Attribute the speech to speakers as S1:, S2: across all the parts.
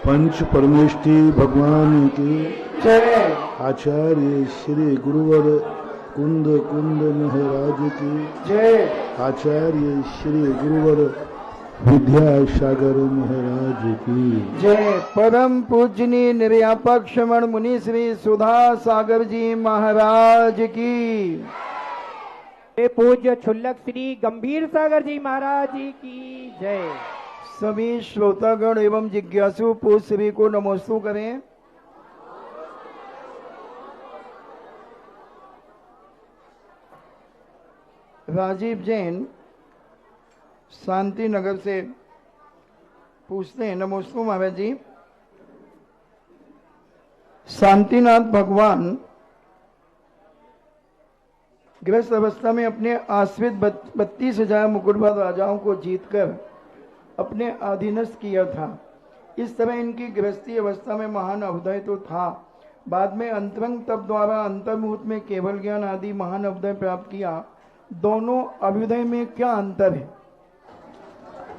S1: पंच परमेष्टि भगवान के
S2: जय।
S1: आचार्य श्री गुरुवर कुंद कुंद महाराज की
S2: जय।
S1: आचार्य श्री गुरुवर विद्यासागर महाराज की
S2: जय। परम पूजनीय निर्यापक श्रमण मुनि श्री सुधा सागर जी महाराज की।
S3: पूज्य छुल्लक श्री गंभीर सागर जी महाराज जी की जय।
S2: सभी श्रोतागण एवं जिज्ञासु पूज सभी को नमोस्तु करें। राजीव जैन शांति नगर से पूछते हैं, नमोस्तु महाराज जी। शांतिनाथ भगवान गृहस्थ अवस्था में अपने आश्रित 32,000 मुकुटबद्ध राजाओं को जीतकर अपने अधीनस्थ किया था। इस तरह इनकी गृहस्थी अवस्था में महान अभ्युदय तो था, बाद में अंतरंग तप द्वारा अंतर्मुहूर्त में केवल ज्ञान आदि महान अभ्युदय प्राप्त किया। दोनों अभ्युदय में क्या अंतर है?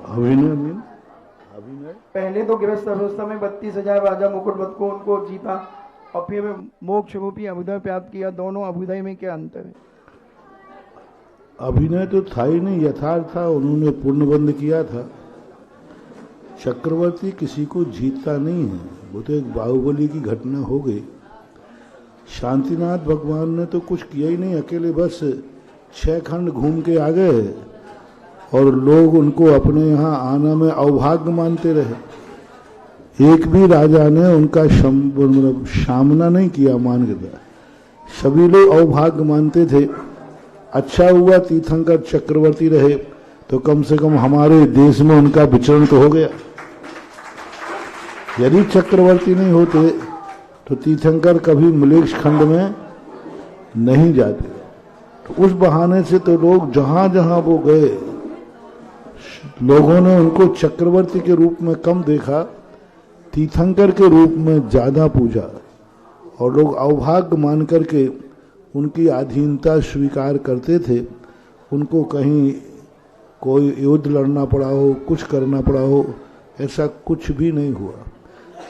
S1: अभिनय
S2: पहले तो गृहस्थ अवस्था में 32,000 राजा मुकुटबद्ध को उनको जीता और फिर मोक्ष रूपी अभ्युदय प्राप्त किया। दोनों अभ्युदय में क्या अंतर है?
S1: अभिनय तो था ही नहीं, यथार्थ था। उन्होंने पूर्णबंध किया था। चक्रवर्ती किसी को जीतता नहीं है, वो तो एक बाहुबली की घटना हो गई। शांतिनाथ भगवान ने तो कुछ किया ही नहीं, अकेले बस 6 खंड घूम के आ गए और लोग उनको अपने यहाँ आना में अवभाग्य मानते रहे। एक भी राजा ने उनका सामना नहीं किया, मान के था। सभी लोग अवभाग्य मानते थे। अच्छा हुआ तीर्थंकर चक्रवर्ती रहे तो कम से कम हमारे देश में उनका विचरण तो हो गया। यदि चक्रवर्ती नहीं होते तो तीर्थंकर कभी मलेक्ष खंड में नहीं जाते। तो उस बहाने से तो लोग जहां जहां वो गए, लोगों ने उनको चक्रवर्ती के रूप में कम देखा, तीर्थंकर के रूप में ज्यादा पूजा, और लोग अवभाग्य मान करके उनकी अधीनता स्वीकार करते थे। उनको कहीं कोई युद्ध लड़ना पड़ा हो, कुछ करना पड़ा हो, ऐसा कुछ भी नहीं हुआ।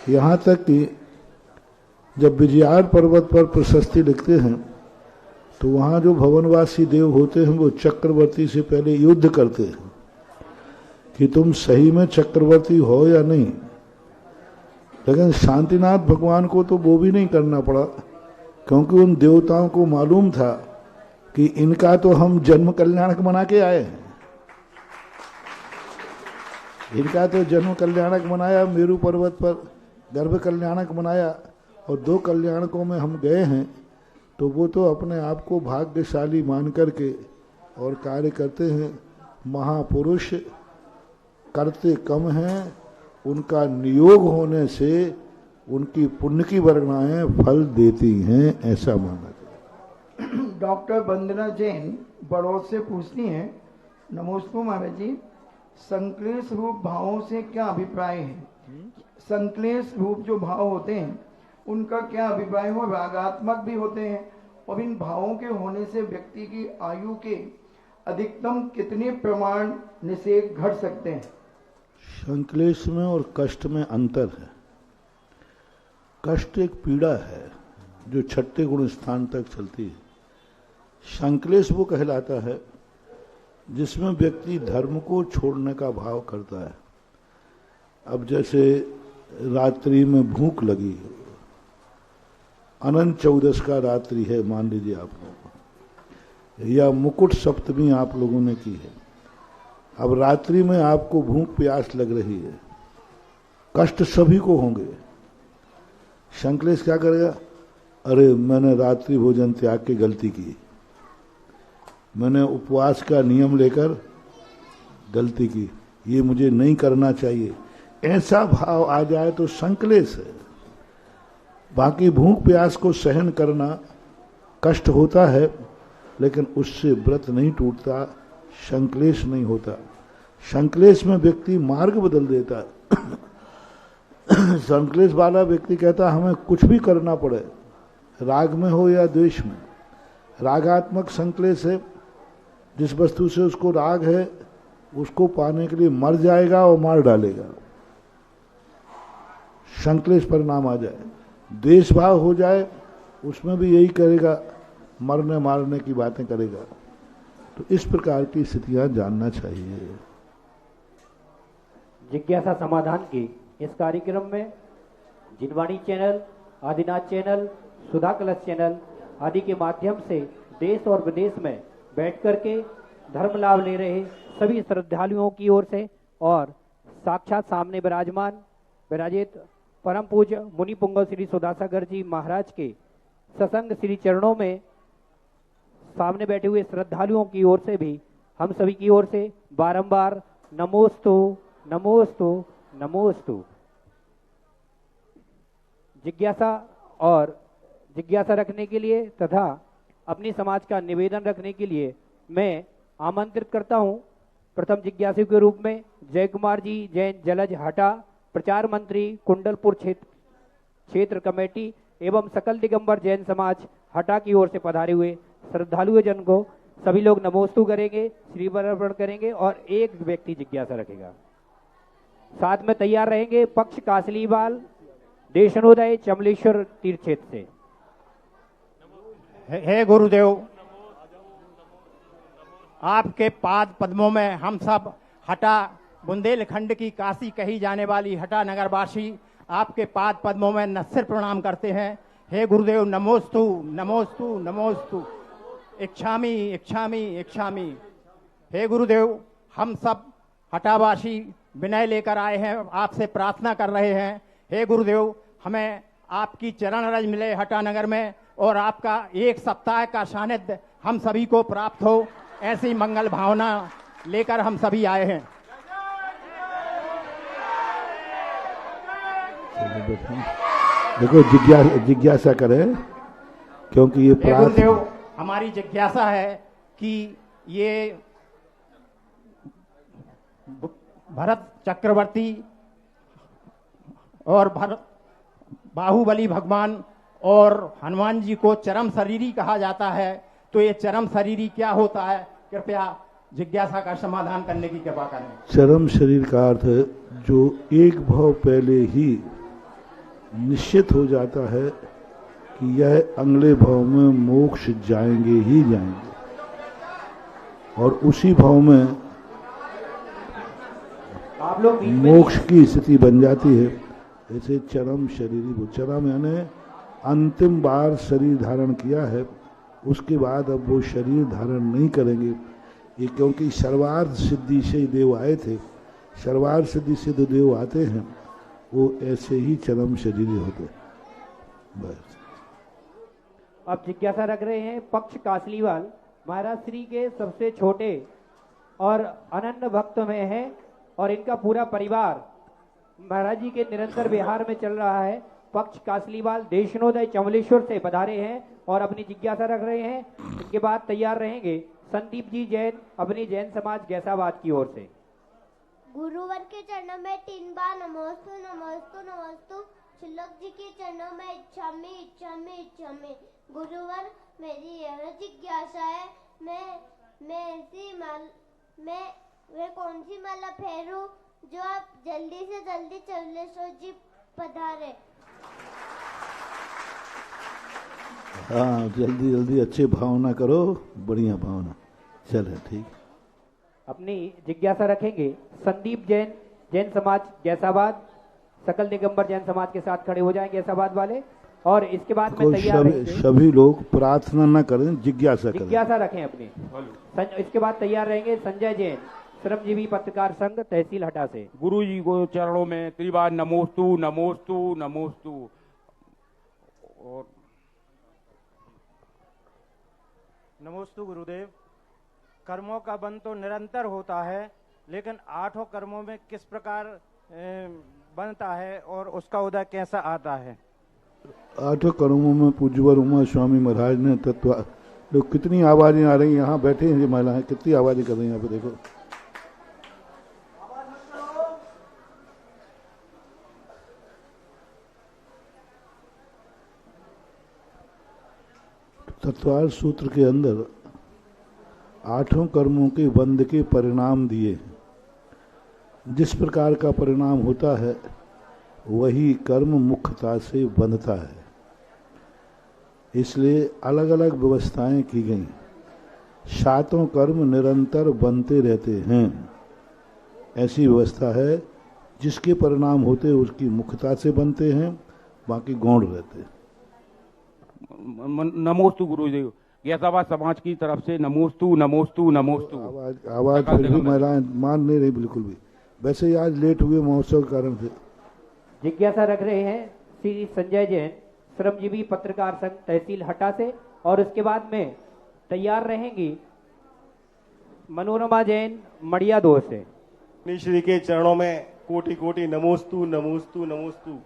S1: यहाँ तक कि जब विजयार पर्वत पर प्रशस्ति लिखते हैं तो वहाँ जो भवनवासी देव होते हैं वो चक्रवर्ती से पहले युद्ध करते हैं कि तुम सही में चक्रवर्ती हो या नहीं। लेकिन शांतिनाथ भगवान को तो वो भी नहीं करना पड़ा, क्योंकि उन देवताओं को मालूम था कि इनका तो हम जन्म कल्याणक बना के आए हैं। इनका तो जन्म कल्याणक बनाया, मेरू पर्वत पर गर्भ कल्याणक बनाया, और 2 कल्याणकों में हम गए हैं। तो वो तो अपने आप को भाग्यशाली मान करके और कार्य करते हैं। महापुरुष करते कम हैं, उनका नियोग होने से उनकी पुण्य की वर्णाएं फल देती हैं, ऐसा माना जाए।
S2: डॉक्टर वंदना जैन बड़ौद से पूछती हैं, नमोस्तु महाराज जी। संक्लेश रूप भावों से क्या अभिप्राय है? संक्लेश रूप जो भाव होते हैं उनका क्या अभिप्राय हो? रागात्मक भी होते हैं, और इन भावों के होने से व्यक्ति की आयु के अधिकतम कितने प्रमाण निषेध घट सकते हैं?
S1: संक्लेश में और कष्ट में अंतर है। कष्ट एक पीड़ा है जो 6ठे गुण स्थान तक चलती है। संक्लेश वो कहलाता है जिसमें व्यक्ति धर्म को छोड़ने का भाव करता है। अब जैसे रात्रि में भूख लगी, अनंत चौदस का रात्रि है मान लीजिए आप लोग, या मुकुट सप्तमी आप लोगों ने की है। अब रात्रि में आपको भूख प्यास लग रही है, कष्ट सभी को होंगे। संक्लेश क्या करेगा? अरे मैंने रात्रि भोजन त्याग के गलती की, मैंने उपवास का नियम लेकर गलती की, ये मुझे नहीं करना चाहिए। ऐसा भाव आ जाए तो संक्लेश है। बाकी भूख प्यास को सहन करना कष्ट होता है, लेकिन उससे व्रत नहीं टूटता, संक्लेश नहीं होता। संक्लेश में व्यक्ति मार्ग बदल देता है। संक्लेश वाला व्यक्ति कहता हमें कुछ भी करना पड़े, राग में हो या द्वेष में। रागात्मक संक्लेश है जिस वस्तु से उसको राग है उसको पाने के लिए मर जाएगा और मार डालेगा, संक्लेश परिणाम आ जाए। द्वेष भाव हो जाए उसमें भी यही करेगा, मरने मारने की बातें करेगा। तो इस प्रकार की स्थितियां जानना चाहिए।
S4: जिज्ञासा समाधान की इस कार्यक्रम में जिनवाणी चैनल, आदिनाथ चैनल, सुधा कलश चैनल आदि के माध्यम से देश और विदेश में बैठ करके धर्म लाभ ले रहे सभी श्रद्धालुओं की ओर से और साक्षात सामने विराजित परम पूज्य मुनि पुंगव श्री सुधासागर जी महाराज के सत्संग श्री चरणों में सामने बैठे हुए श्रद्धालुओं की ओर से भी हम सभी की ओर से बारंबार नमोस्तु नमोस्तु नमोस्तु। जिज्ञासा रखने के लिए तथा अपनी समाज का निवेदन रखने के लिए मैं आमंत्रित करता हूं प्रथम जिज्ञासु के रूप में जय कुमार जी जैन जलज हटा, प्रचार मंत्री कुंडलपुर क्षेत्र कमेटी एवं सकल दिगंबर जैन समाज हटा की ओर से पधारे हुए श्रद्धालु जन को सभी लोग नमोस्तु करेंगे, श्रीवल्लभ अर्पण करेंगे और एक व्यक्ति जिज्ञासा रखेगा। साथ में तैयार रहेंगे पक्ष कासलीवाल देशनोदय चमलेश्वर तीर्थ क्षेत्र से।
S5: हे गुरुदेव, आपके पाद पद्मों में हम सब हटा बुंदेलखंड की काशी कही जाने वाली हटा नगरवासी आपके पाद पद्मों में नस्सिर प्रणाम करते हैं। हे गुरुदेव, नमोस्तु नमोस्तु नमोस्तु, इच्छामी इच्छामी इच्छामी। हे गुरुदेव, हम सब हटावासी विनय लेकर आए हैं, आपसे प्रार्थना कर रहे हैं। हे गुरुदेव, हमें आपकी चरण रज मिले हटा नगर में और आपका एक सप्ताह का सानिध्य हम सभी को प्राप्त हो, ऐसी मंगल भावना लेकर हम सभी आए हैं।
S1: देखो जिज्ञासा करें, क्योंकि ये
S5: गुरुदेव, हमारी जिज्ञासा है कि ये भरत चक्रवर्ती और बाहुबली भगवान और हनुमान जी को चरम शरीरी कहा जाता है, तो ये चरम शरीरी क्या होता है? कृपया जिज्ञासा का समाधान करने की कृपा करें।
S1: चरम शरीर का अर्थ है जो एक भाव पहले ही निश्चित हो जाता है कि यह अगले भाव में मोक्ष जाएंगे ही जाएंगे, और उसी भाव में
S4: आप लोग
S1: मोक्ष की स्थिति बन जाती है। ऐसे चरम शरीरी, चरम यानी अंतिम बार शरीर धारण किया है, उसके बाद अब वो शरीर धारण नहीं करेंगे। ये क्योंकि सर्वार्थ सिद्धि से देव आए थे, सर्वार्थ सिद्धि से जो देव आते हैं वो ऐसे ही चरम शरीरी होते हैं। बस
S4: अब जिज्ञासा रख रहे हैं पक्ष कासलीवाल, महाराज श्री के सबसे छोटे और अनन्य भक्त में है और इनका पूरा परिवार महाराज जी के निरंतर विहार में चल रहा है। पक्ष कासलीवाल देशनोदय चमलेश्वर से पधारे हैं और अपनी जिज्ञासा रख रहे हैं। इनके बाद तैयार रहेंगे संदीप जी जैन अपनी जैन समाज गैसाबाद की ओर से।
S6: गुरुवर के चरणों में 3 बार नमोस्तु नमोस्तु नमोस्तु। शुल्लक जी के चरणों में इच्छामी इच्छामी इच्छामी। गुरुवर, मेरी यह जिज्ञासा है, मैं कौन सी माला फेरूं जो आप जल्दी से जल्दी चमलेश्वर जी पधारे।
S1: हाँ, जल्दी जल्दी अच्छे भावना करो, बढ़िया भावना चले। ठीक,
S4: अपनी जिज्ञासा रखेंगे संदीप जैन जैन समाज गैसाबाद, सकल दिगंबर जैन समाज के साथ खड़े हो जाएंगे गैसाबाद वाले। और इसके बाद में तैयार रहेंगे,
S1: सभी लोग प्रार्थना न करें, जिज्ञासा करें,
S4: जिज्ञासा रखें अपनी। इसके बाद तैयार रहेंगे संजय जैन श्रमजीवी पत्रकार संघ तहसील हटा से।
S7: गुरु जी को चरणों में त्रिबार नमोस्तु नमोस्तु नमोस्तु। और
S8: नमोस्तु गुरुदेव। कर्मों का बंध तो निरंतर होता है, लेकिन 8 कर्मों में किस प्रकार बनता है और उसका उदय कैसा आता है?
S1: 8 कर्मों में पूज्यवर उमा स्वामी महाराज ने तत्व। लोग कितनी आवाजें आ रही, यहाँ बैठे हैं ये महिलाएं कितनी आवाजें कर रही हैं, यहाँ पे देखो। तत्वार सूत्र के अंदर 8 कर्मों के बंध के परिणाम दिए हैं। जिस प्रकार का परिणाम होता है वही कर्म मुख्यता से बंधता है, इसलिए अलग अलग व्यवस्थाएं की गई। 7 कर्म निरंतर बनते रहते हैं, ऐसी व्यवस्था है। जिसके परिणाम होते उसकी मुख्यता से बनते हैं, बाकी गौण रहते हैं।
S7: नमोस्तु गुरुदेव। गैसाबाद समाज की तरफ से नमोस्तु नमोस्तु नमोस्तु।
S1: आवाज फिर भी महिलाएं मान नहीं रही बिल्कुल भी। वैसे ही आज लेट हुए महोत्सव के कारण से।
S4: जिज्ञासा रख रहे हैं श्री संजय जैन, श्रमजीवी पत्रकार संघ तहसील हटा से, और उसके बाद में तैयार रहेंगी मनोरमा जैन मड़िया 2 से।
S9: श्री के चरणों में कोटि कोटि नमोस्तु नमोस्तु नमोस्तु।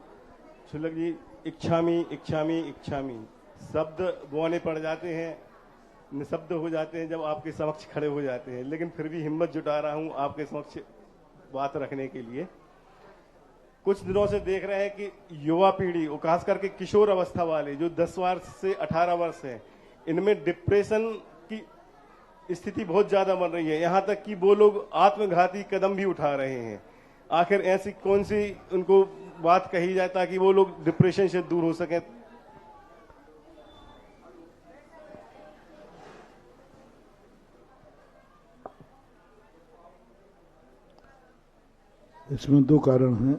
S9: शुल्लक जी, इच्छामी इच्छामी इच्छामी शब्द बोने पड़ जाते हैं, निशब्द हो जाते हैं जब आपके समक्ष खड़े हो जाते हैं, लेकिन फिर भी हिम्मत जुटा रहा हूं आपके समक्ष बात रखने के लिए। कुछ दिनों से देख रहे हैं कि युवा पीढ़ी और खास करके किशोर अवस्था वाले जो 10 वर्ष से 18 वर्ष हैं, इनमें डिप्रेशन की स्थिति बहुत ज्यादा बन रही है। यहां तक कि वो लोग आत्मघाती कदम भी उठा रहे हैं। आखिर ऐसी कौन सी उनको बात कही जाए ताकि वो लोग डिप्रेशन से दूर हो सकें?
S1: इसमें 2 कारण हैं।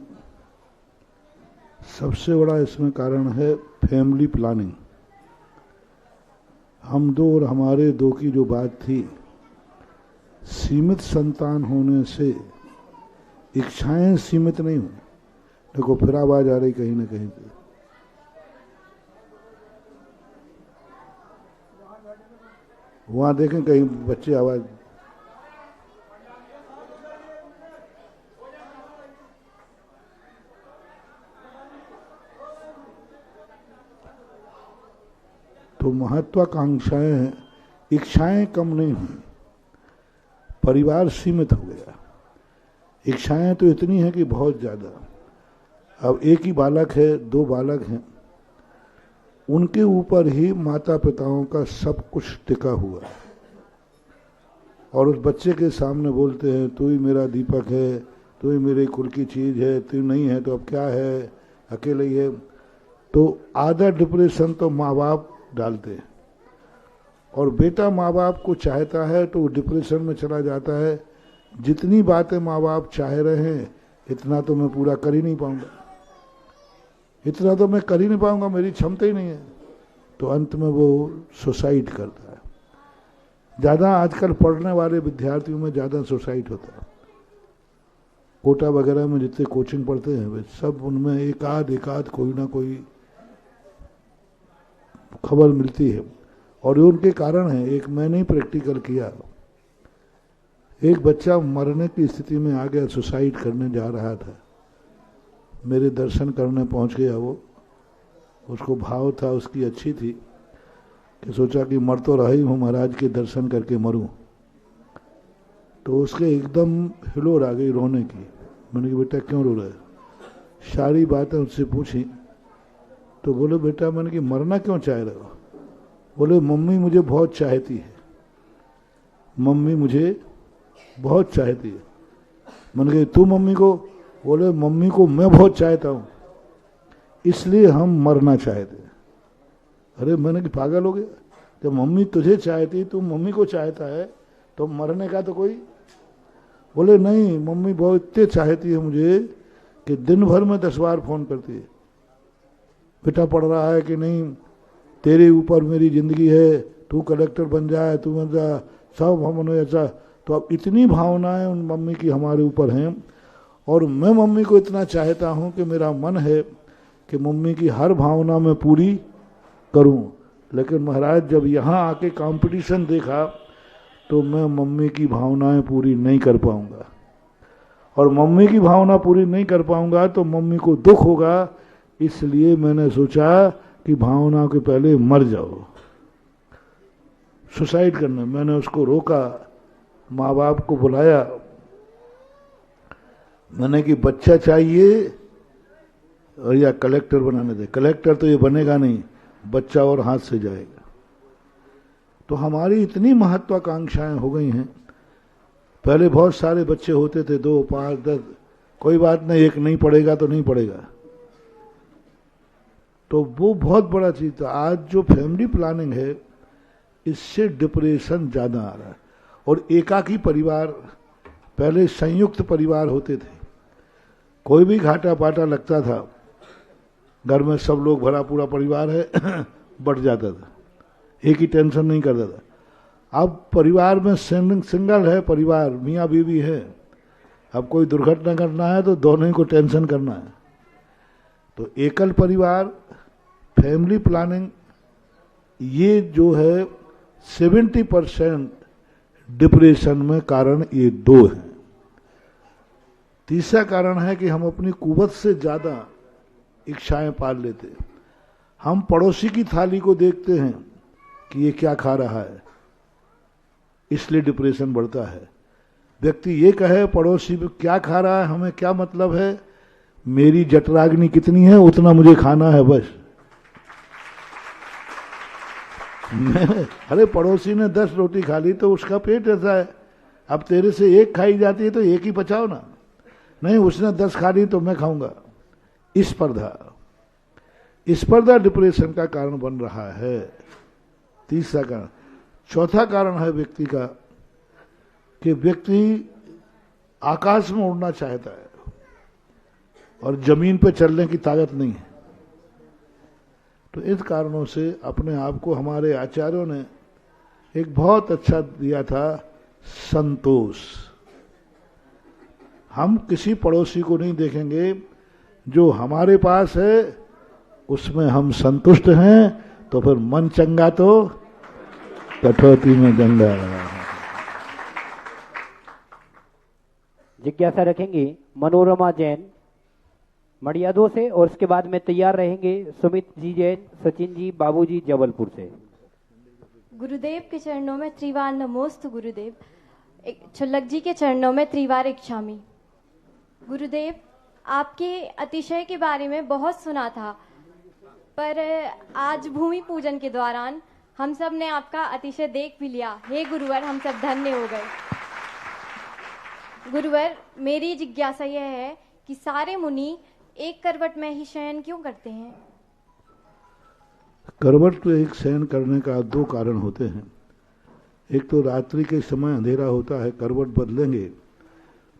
S1: सबसे बड़ा इसमें कारण है फैमिली प्लानिंग। हम 2 और हमारे 2 की जो बात थी, सीमित संतान होने से इच्छाएं सीमित नहीं हुई। देखो फिर आवाज आ रही कहीं ना कहीं पे। वहां देखें कहीं बच्चे आवाज। तो महत्वाकांक्षाएं, इच्छाएं कम नहीं हुई, परिवार सीमित हो गया। इच्छाएं तो इतनी हैं कि बहुत ज्यादा। अब एक ही बालक है, 2 बालक हैं, उनके ऊपर ही माता पिताओं का सब कुछ टिका हुआ है। और उस बच्चे के सामने बोलते हैं तू ही मेरा दीपक है, तू ही मेरे कुल की चीज है, तू नहीं है तो अब क्या है, अकेले ही है। तो आधा डिप्रेशन तो माँ बाप डालते हैं, और बेटा माँ बाप को चाहता है तो वो डिप्रेशन में चला जाता है। जितनी बातें माँ बाप चाह रहे हैं इतना तो मैं पूरा कर ही नहीं पाऊंगा, इतना तो मैं कर ही नहीं पाऊंगा, मेरी क्षमता ही नहीं है। तो अंत में वो सुसाइड करता है। ज़्यादा आजकल पढ़ने वाले विद्यार्थियों में ज़्यादा सुसाइड होता है। कोटा वगैरह में जितने कोचिंग पढ़ते हैं वे सब, उनमें एक आध कोई ना कोई खबर मिलती है। और ये उनके कारण है। एक मैंने ही प्रैक्टिकल किया, एक बच्चा मरने की स्थिति में आ गया, सुसाइड करने जा रहा था। मेरे दर्शन करने पहुंच गया वो। उसको भाव था उसकी अच्छी थी कि सोचा कि मर तो रही हूं, महाराज के दर्शन करके मरूं। तो उसके एकदम हिलोर आ गई रोने की। मैंने कहा बेटा क्यों रो रहा है? सारी बातें उससे पूछी तो बोले बेटा मैंने कि मरना क्यों चाह रहे हो? बोले मम्मी मुझे बहुत चाहती है, मम्मी मुझे बहुत चाहती है। मैंने कहा तू मम्मी को? बोले मम्मी को मैं बहुत चाहता हूं, इसलिए हम मरना चाहते हैं। अरे मैंने कि पागल हो गया? जब मम्मी तुझे चाहती, तू मम्मी को चाहता है तो मरने का तो कोई। बोले नहीं, मम्मी बहुत इतने चाहती है मुझे कि दिन भर में 10 बार फोन करती है, बेटा पढ़ रहा है कि नहीं, तेरे ऊपर मेरी जिंदगी है, तू कलेक्टर बन जाए, तू बन जा, सब हम ऐसा। तो अब इतनी भावनाएं उन मम्मी की हमारे ऊपर हैं। और मैं मम्मी को इतना चाहता हूं कि मेरा मन है कि मम्मी की हर भावना में पूरी करूं। लेकिन महाराज जब यहाँ आके कंपटीशन देखा तो मैं मम्मी की भावनाएं पूरी नहीं कर पाऊंगा, और मम्मी की भावना पूरी नहीं कर पाऊंगा तो मम्मी को दुख होगा। इसलिए मैंने सोचा कि भावना के पहले मर जाओ, सुसाइड करना। मैंने उसको रोका, माँ बाप को बुलाया, मैंने कि बच्चा चाहिए और या कलेक्टर बनाने दे। कलेक्टर तो ये बनेगा नहीं, बच्चा और हाथ से जाएगा। तो हमारी इतनी महत्वाकांक्षाएं हो गई हैं। पहले बहुत सारे बच्चे होते थे, 2, 5, 10, कोई बात नहीं, एक नहीं पढ़ेगा तो नहीं पढ़ेगा, तो वो बहुत बड़ा चीज था। आज जो फैमिली प्लानिंग है, इससे डिप्रेशन ज्यादा आ रहा है। और एकाकी परिवार, पहले संयुक्त परिवार होते थे, कोई भी घाटा पाटा लगता था, घर में सब लोग भरा पूरा परिवार है बढ़ जाता था, एक ही टेंशन नहीं करता था। अब परिवार में सिंगल है परिवार, मियाँ बीवी है, अब कोई दुर्घटना करना है तो दोनों ही को टेंशन करना है। तो एकल परिवार, फैमिली प्लानिंग, ये जो है 70% डिप्रेशन में कारण ये 2 हैं। तीसरा कारण है कि हम अपनी कुवत से ज्यादा इच्छाएं पाल लेते हैं। हम पड़ोसी की थाली को देखते हैं कि ये क्या खा रहा है, इसलिए डिप्रेशन बढ़ता है। व्यक्ति ये कहे पड़ोसी क्या खा रहा है, हमें क्या मतलब है, मेरी जठराग्नि कितनी है उतना मुझे खाना है बस। अरे पड़ोसी ने 10 रोटी खा ली तो उसका पेट ऐसा है, अब तेरे से 1 खाई जाती है तो 1 ही पचाओ ना, नहीं उसने 10 खा ली तो मैं खाऊंगा। स्पर्धा डिप्रेशन का कारण बन रहा है, तीसरा कारण। चौथा कारण है व्यक्ति का कि व्यक्ति आकाश में उड़ना चाहता है और जमीन पे चलने की ताकत नहीं है। तो इस कारणों से अपने आप को हमारे आचार्यों ने एक बहुत अच्छा दिया था, संतोष। हम किसी पड़ोसी को नहीं देखेंगे, जो हमारे पास है उसमें हम संतुष्ट हैं, तो फिर मन चंगा तो कठौती में गंगा।
S4: जिज्ञासा रखेंगे मनोरमा जैन मड़ियादो से, और उसके बाद में तैयार रहेंगे सुमित जी जैन, सचिन जी, बाबूजी जबलपुर से।
S10: गुरुदेव के चरणों में त्रिवार नमोस्तु गुरुदेव। छुल्लक जी के चरणों में त्रिवार इच्छामी। गुरुदेव, आपके अतिशय के बारे में बहुत सुना था, पर आज भूमि पूजन के दौरान हम सब ने आपका अतिशय देख भी लिया। हे गुरुवर, हम सब धन्य हो गए। गुरुवर, मेरी जिज्ञासा यह है कि सारे मुनि एक करवट में ही शयन क्यों करते हैं?
S1: करवट तो एक शयन करने का 2 कारण होते हैं। एक तो रात्रि के समय अंधेरा होता है, करवट बदलेंगे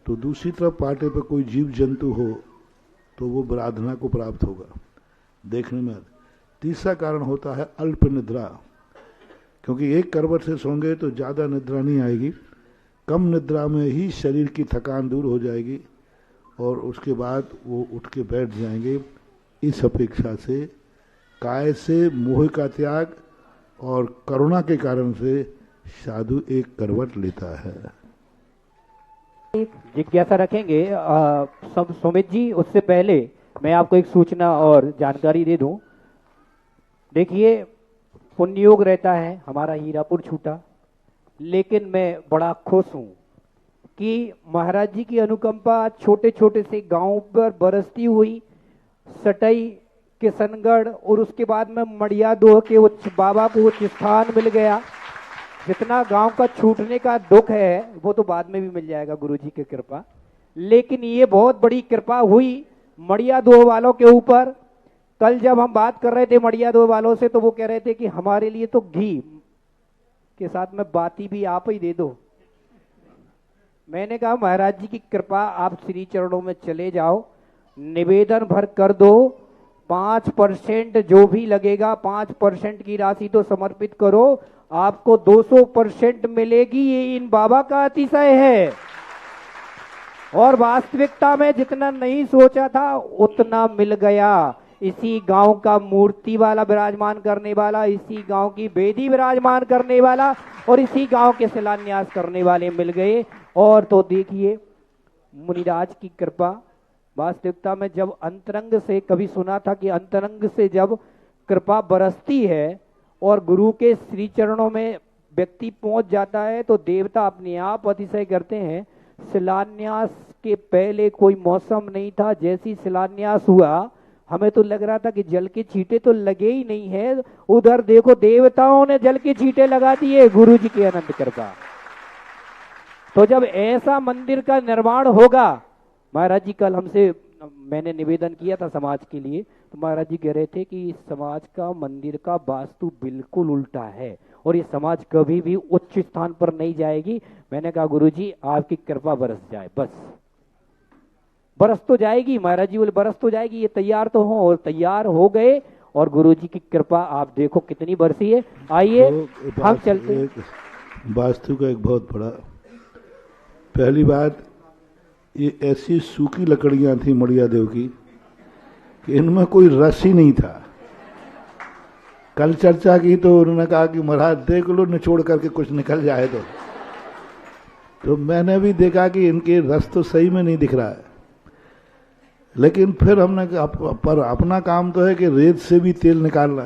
S1: तो दूसरी तरफ पाटे पर कोई जीव जंतु हो तो वो आराधना को प्राप्त होगा, देखने में। तीसरा कारण होता है अल्प निद्रा, क्योंकि एक करवट से सोंगे तो ज़्यादा निद्रा नहीं आएगी, कम निद्रा में ही शरीर की थकान दूर हो जाएगी और उसके बाद वो उठ के बैठ जाएंगे। इस अपेक्षा से काय से मोह का त्याग और करुणा के कारण से साधु एक करवट लेता है।
S4: जिज्ञासा रखेंगे सुमित जी। उससे पहले मैं आपको एक सूचना और जानकारी दे दूं। देखिए, पुण्ययोग रहता है, हमारा हीरापुर छूटा, लेकिन मैं बड़ा खुश हूं कि महाराज जी की अनुकंपा छोटे छोटे से गांव पर बरसती हुई, सटई, किशनगढ़ और उसके बाद में मड़ियादोह के उच्च बाबा को उच्च स्थान मिल गया। जितना गांव का छूटने का दुख है वो तो बाद में भी मिल जाएगा गुरु जी की कृपा, लेकिन ये बहुत बड़ी कृपा हुई मड़ियादोह वालों के ऊपर। कल जब हम बात कर रहे थे मड़ियादोह वालों से तो वो कह रहे थे कि हमारे लिए तो घी के साथ में बाती भी आप ही दे दो। मैंने कहा महाराज जी की कृपा, आप श्री चरणों में चले जाओ, निवेदन भर कर दो, 5% जो भी लगेगा 5% की राशि तो समर्पित करो, आपको 200% मिलेगी। ये इन बाबा का अतिशय है और वास्तविकता में जितना नहीं सोचा था उतना मिल गया। इसी गांव का मूर्ति वाला विराजमान करने वाला, इसी गांव की वेदी विराजमान करने वाला और इसी गांव के शिलान्यास करने वाले मिल गए। और तो देखिए मुनिराज की कृपा, वास्तविकता में जब अंतरंग से, कभी सुना था कि अंतरंग से जब कृपा बरसती है और गुरु के श्री चरणों में व्यक्ति पहुंच जाता है तो देवता अपने आप अतिशय करते हैं। शिलान्यास के पहले कोई मौसम नहीं था, जैसी शिलान्यास हुआ हमें तो लग रहा था कि जल के छींटे तो लगे ही नहीं है, उधर देखो देवताओं ने जल के छींटे लगा दिए, गुरु जी की अनंत कृपा। तो जब ऐसा मंदिर का निर्माण होगा, महाराज जी कल हमसे, मैंने निवेदन किया था समाज के लिए, तो महाराज जी कह रहे थे कि इस समाज का मंदिर का वास्तु बिल्कुल उल्टा है और ये समाज कभी भी उच्च स्थान पर नहीं जाएगी। मैंने कहा गुरु जी आपकी कृपा बरस जाए, बस बरस तो जाएगी। महाराज जी बोले बरस तो जाएगी, ये तैयार तो हो, और तैयार हो गए और गुरु जी की कृपा आप देखो कितनी बरसी है। आइए हम चलते हैं।
S1: वास्तु का एक बहुत बड़ा, पहली बात, ये ऐसी सूखी लकड़ियां थी मड़िया देव की कि इनमें कोई रस ही नहीं था। कल चर्चा की तो उन्होंने कहा कि महाराज देख लो निचोड़ करके कुछ निकल जाए तो मैंने भी देखा कि इनके रस तो सही में नहीं दिख रहा है। लेकिन फिर हमने कहा पर अपना काम तो है कि रेत से भी तेल निकालना।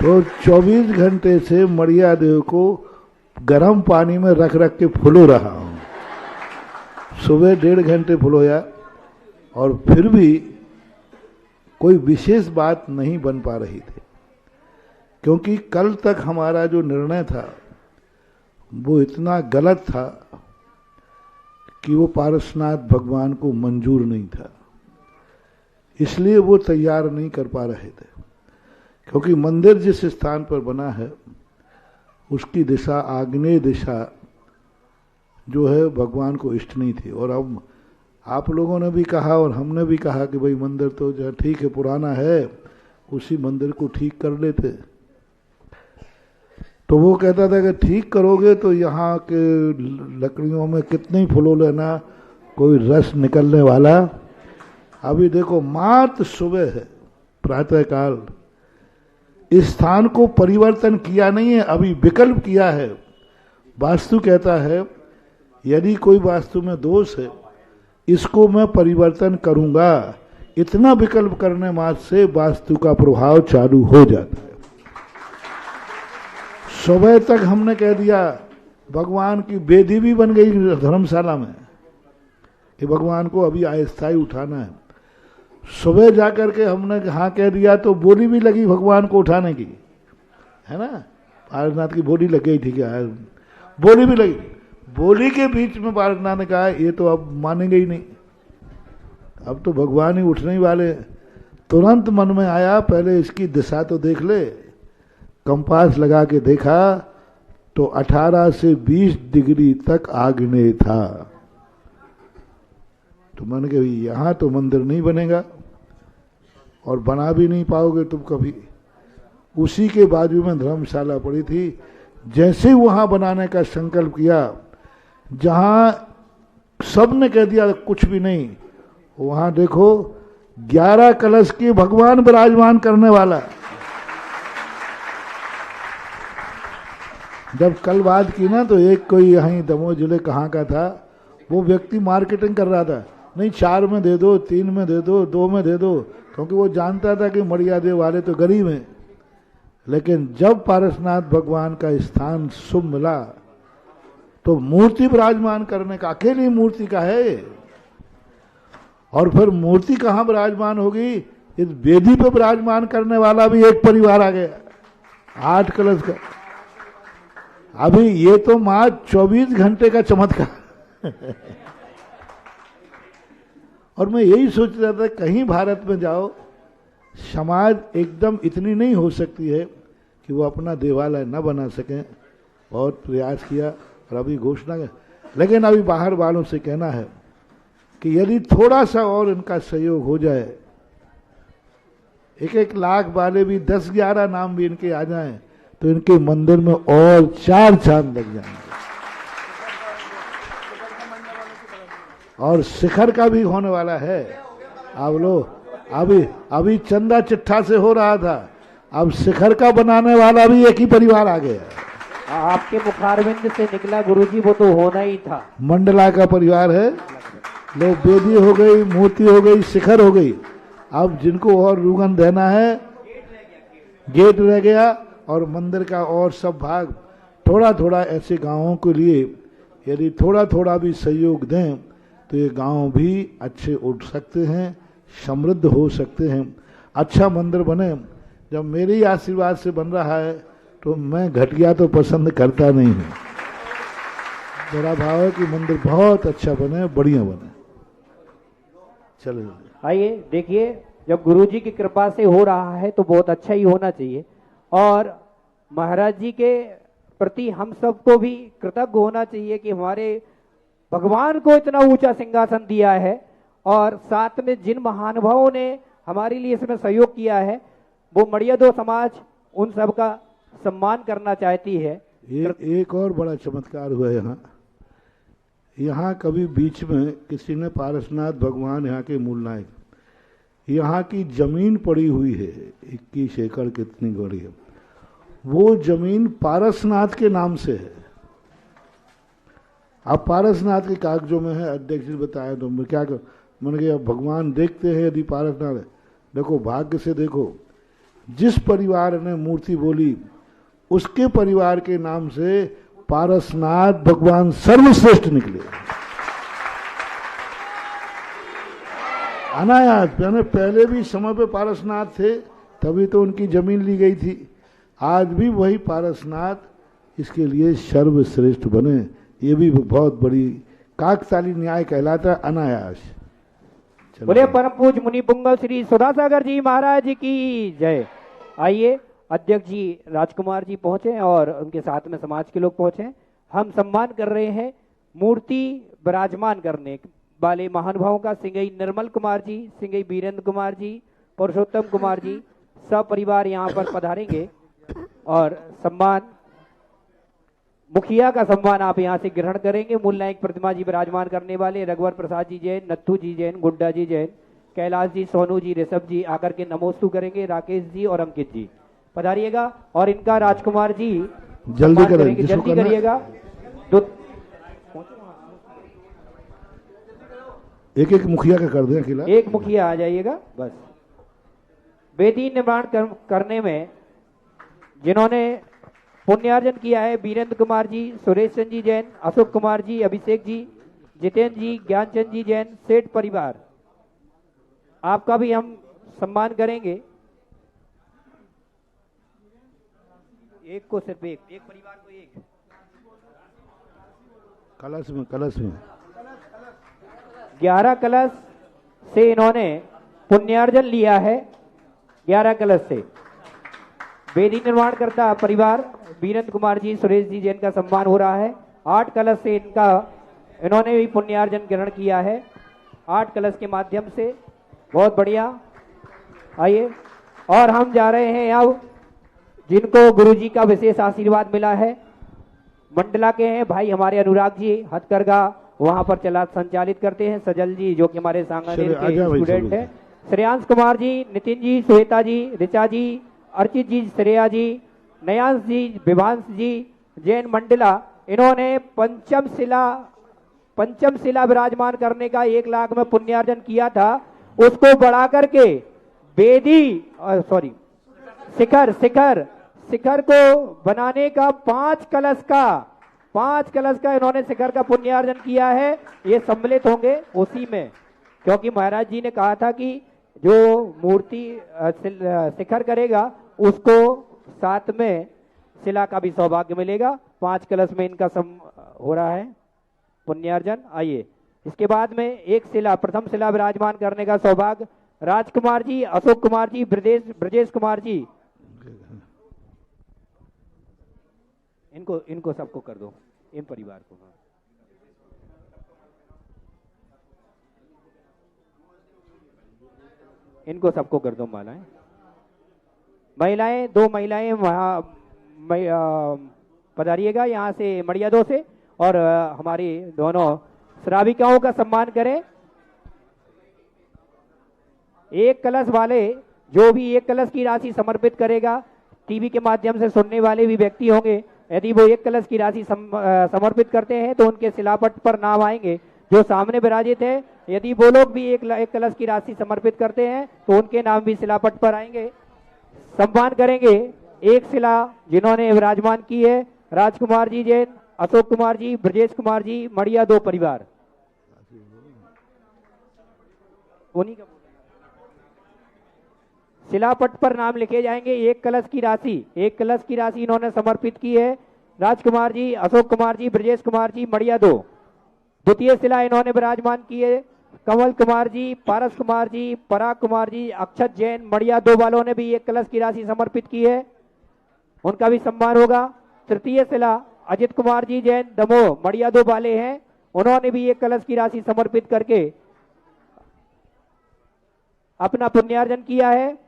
S1: तो 24 घंटे से मड़िया देव को गर्म पानी में रख रख के फुलो रहा हूं। सुबह 1.5 घंटे फुलोया और फिर भी कोई विशेष बात नहीं बन पा रही थी, क्योंकि कल तक हमारा जो निर्णय था वो इतना गलत था कि वो पारसनाथ भगवान को मंजूर नहीं था, इसलिए वो तैयार नहीं कर पा रहे थे। क्योंकि मंदिर जिस स्थान पर बना है उसकी दिशा, आग्नेय दिशा जो है भगवान को इष्ट नहीं थी। और अब आप लोगों ने भी कहा और हमने भी कहा कि भाई मंदिर तो जो ठीक है पुराना है, उसी मंदिर को ठीक कर लेते। तो वो कहता था कि ठीक करोगे तो यहाँ के लकड़ियों में कितने ही फुलो लेना, कोई रस निकलने वाला। अभी देखो मात्र सुबह है, प्रातःकाल, इस स्थान को परिवर्तन किया नहीं है, अभी विकल्प किया है। वास्तु कहता है यदि कोई वास्तु में दोष है इसको मैं परिवर्तन करूंगा। इतना विकल्प करने मात्र से वास्तु का प्रभाव चालू हो जाता है। सुबह तक हमने कह दिया, भगवान की बेदी भी बन गई धर्मशाला में कि भगवान को अभी अस्थायी उठाना है। सुबह जाकर के हमने हाँ कह दिया तो बोली भी लगी भगवान को उठाने की, है ना। पारसनाथ की बोली लग गई थी क्या, बोली भी लगी। बोली के बीच में पारसनाथ ने कहा ये तो अब मानेंगे ही नहीं, अब तो भगवान ही उठने ही वाले। तुरंत मन में आया पहले इसकी दिशा तो देख ले। कंपास लगा के देखा तो 18 से 20 डिग्री तक आग्नेय था। तो मैंने कहा यहां तो मंदिर नहीं बनेगा और बना भी नहीं पाओगे तुम कभी। उसी के बाजू में धर्मशाला पड़ी थी। जैसे ही वहां बनाने का संकल्प किया, जहां सबने कह दिया कुछ भी नहीं, वहां देखो 11 कलश के भगवान विराजमान करने वाला। जब कल बात की ना तो एक कोई यहीं दमोह जिले कहाँ का था, वो व्यक्ति मार्केटिंग कर रहा था, नहीं 4 में दे दो, 3 में दे दो, 2 में दे दो, क्योंकि वो जानता था कि मड़िया देव वाले तो गरीब हैं। लेकिन जब पारसनाथ भगवान का स्थान शुभ मिला तो मूर्ति विराजमान करने का, अकेली मूर्ति का है। और फिर मूर्ति कहाँ विराजमान होगी, इस वेदी पे विराजमान करने वाला भी एक परिवार आ गया 8 कलश का। अभी ये तो मां 24 घंटे का चमत्कार। और मैं यही सोच रहा था कहीं भारत में जाओ, समाज एकदम इतनी नहीं हो सकती है कि वो अपना देवालय न बना सकें। बहुत प्रयास किया और अभी घोषणा, लेकिन अभी बाहर वालों से कहना है कि यदि थोड़ा सा और इनका सहयोग हो जाए, 1-1 लाख वाले भी 10-11 नाम भी इनके आ जाएं तो इनके मंदिर में और 4 चांद लग जाएंगे। और शिखर का भी होने वाला है। अब लो अभी चंदा चिट्ठा से हो रहा था, अब शिखर का बनाने वाला भी एक ही परिवार आ गया।
S4: आपके मुखारविंद से निकला गुरुजी, वो तो होना ही था।
S1: मंडला का परिवार है। लो बेदी हो गई, मूर्ति हो गई, शिखर हो गई। अब जिनको और रुगन देना है, गेट रह गया और मंदिर का और सब भाग। थोड़ा थोड़ा ऐसे गांवों के लिए यदि थोड़ा थोड़ा भी सहयोग दें तो ये गांव भी अच्छे उठ सकते हैं। समृद्ध हो सकते हैं, अच्छा मंदिर बने। जब मेरे ही आशीर्वाद से बन रहा है तो मैं घटिया तो पसंद करता नहीं हूँ। मेरा भाव है कि मंदिर बहुत अच्छा बने, बढ़िया बने। चलिए
S4: आइए देखिए, जब गुरुजी की कृपा से हो रहा है तो बहुत अच्छा ही होना चाहिए, और महाराज जी के प्रति हम सबको भी कृतज्ञ होना चाहिए कि हमारे भगवान को इतना ऊंचा सिंहासन दिया है, और साथ में जिन महानुभावों ने हमारे लिए इसमें सहयोग किया है वो मड़ियादो समाज उन सब का सम्मान करना चाहती है।
S1: एक और बड़ा चमत्कार हुआ है यहाँ कभी बीच में किसी ने पारसनाथ भगवान यहाँ के मूल नायक, यहाँ की जमीन पड़ी हुई है 21 एकड़ कितनी बड़ी है, वो जमीन पारसनाथ के नाम से है। अब पारसनाथ के कागजों में है, अध्यक्ष जी बताया तो मैं क्या कर, मैंने कहा भगवान देखते हैं यदि पारसनाथ है। देखो भाग्य से देखो, जिस परिवार ने मूर्ति बोली उसके परिवार के नाम से पारसनाथ भगवान सर्वश्रेष्ठ निकले। अनायास, मैंने पहले भी समय पे पारसनाथ थे तभी तो उनकी जमीन ली गई थी, आज भी वही पारसनाथ इसके लिए सर्वश्रेष्ठ बने। ये भी बहुत बड़ी काकताली न्याय कहलाता है, अनायास।
S4: बोले परम पूज्य मुनि पुंगव श्री सुधासागर जी महाराज की जय। आइए अध्यक्ष जी राजकुमार जी पहुंचे और उनके साथ में समाज के लोग पहुंचे। हम सम्मान कर रहे हैं मूर्ति विराजमान करने वाले महानुभावों का, सिंगई निर्मल कुमार जी, सिंगई वीरेंद्र कुमार जी, पुरुषोत्तम कुमार जी, सब परिवार यहाँ पर पधारेंगे और सम्मान, मुखिया का सम्मान आप यहाँ से ग्रहण करेंगे। मूल नायक प्रतिमा जी विराजमान करने वाले रघुवर प्रसाद जी जैन, नत्थू जी जैन, गुड्डा जी जैन, कैलाश जी, सोनू जी, ऋषभ जी आकर के नमोस्तु करेंगे। राकेश जी और अंकित जी पधारिएगा, और इनका राजकुमार जी
S1: जल्दी करेंगे,
S4: जल्दी करिएगा।
S1: एक एक मुखिया का कर दें अकेला,
S4: एक मुखिया आ जाइएगा बस। वेदी निर्माण करने में जिन्होंने पुण्यार्जन किया है, वीरेंद्र कुमार जी, सुरेश चंद जी जैन, अशोक कुमार जी, अभिषेक जी, जितेंद्र जी, ज्ञानचंद जी जैन, सेठ परिवार, आपका भी हम सम्मान करेंगे। एक को सिर्फ एक परिवार को एक
S1: कलश में
S4: 11 कलश से इन्होंने पुण्यार्जन लिया है। 11 कलश से वेदी निर्माण करता परिवार वीरेंद्र कुमार जी, सुरेश जी जैन का सम्मान हो रहा है। 8 कलश से इन्होंने भी पुण्यार्जन ग्रहण किया है, 8 कलश के माध्यम से, बहुत बढ़िया। आइए, और हम जा रहे हैं अब जिनको गुरुजी का विशेष आशीर्वाद मिला है, मंडला के हैं भाई हमारे अनुराग जी हथकरघा वहां पर चला संचालित करते हैं, सजल जी जो कि हमारे सांगानेर के स्टूडेंट है, श्रेयांश कुमार जी, नितिन जी, श्वेता जी, ऋचा जी, अर्चित जी, श्रेया जी, नयांश जी, विभांश जी जैन मंडला, इन्होंने पंचम शिला विराजमान करने का 1 लाख में पुण्यार्जन किया था, उसको बढ़ा करके वेदी शिखर को बनाने का 5 कलश का इन्होंने शिखर का पुण्यार्जन किया है। ये सम्मिलित होंगे उसी में, क्योंकि महाराज जी ने कहा था कि जो मूर्ति शिखर करेगा उसको साथ में शिला का भी सौभाग्य मिलेगा। 5 कलश में इनका हो रहा है पुण्यार्जन। आइए, इसके बाद में एक शिला, प्रथम शिला विराजमान करने का सौभाग्य राजकुमार जी, अशोक कुमार जी, ब्रजेश कुमार जी, इनको सबको कर दो, इन परिवार को। इनको सबको कर दो मालाएं। महिलाएं, 2 महिलाएं वहां पधारिएगा यहाँ से मड़ियादो से, और हमारी दोनों श्राविकाओं का सम्मान करें। 1 कलश वाले जो भी 1 कलश की राशि समर्पित करेगा, टीवी के माध्यम से सुनने वाले भी व्यक्ति होंगे, यदि वो 1 कलश की राशि समर्पित करते हैं तो उनके शिलापट पर नाम आएंगे जो सामने विराजित है। यदि वो लोग भी एक कलश की राशि समर्पित करते हैं तो उनके नाम भी शिलापट पर आएंगे। सम्मान करेंगे एक शिला जिन्होंने विराजमान की है, राजकुमार जी जैन, अशोक कुमार जी, ब्रजेश कुमार जी, मड़िया 2 परिवार। उन्हीं का
S3: शिलापट पर नाम लिखे जाएंगे। एक कलश की राशि इन्होंने समर्पित की है राजकुमार जी, अशोक कुमार जी, ब्रजेश कुमार जी, मड़िया 2। द्वितीय शिला इन्होंने विराजमान की है कमल कुमार जी, पारस कुमार जी, पराग कुमार जी, अक्षत जैन, मड़िया 2 वालों ने भी एक कलश की राशि समर्पित की है, उनका भी सम्मान होगा। तृतीय शिला अजित कुमार जी जैन, दमोह, मड़िया 2 वाले हैं, उन्होंने भी एक कलश की राशि समर्पित करके अपना पुण्यार्जन किया है।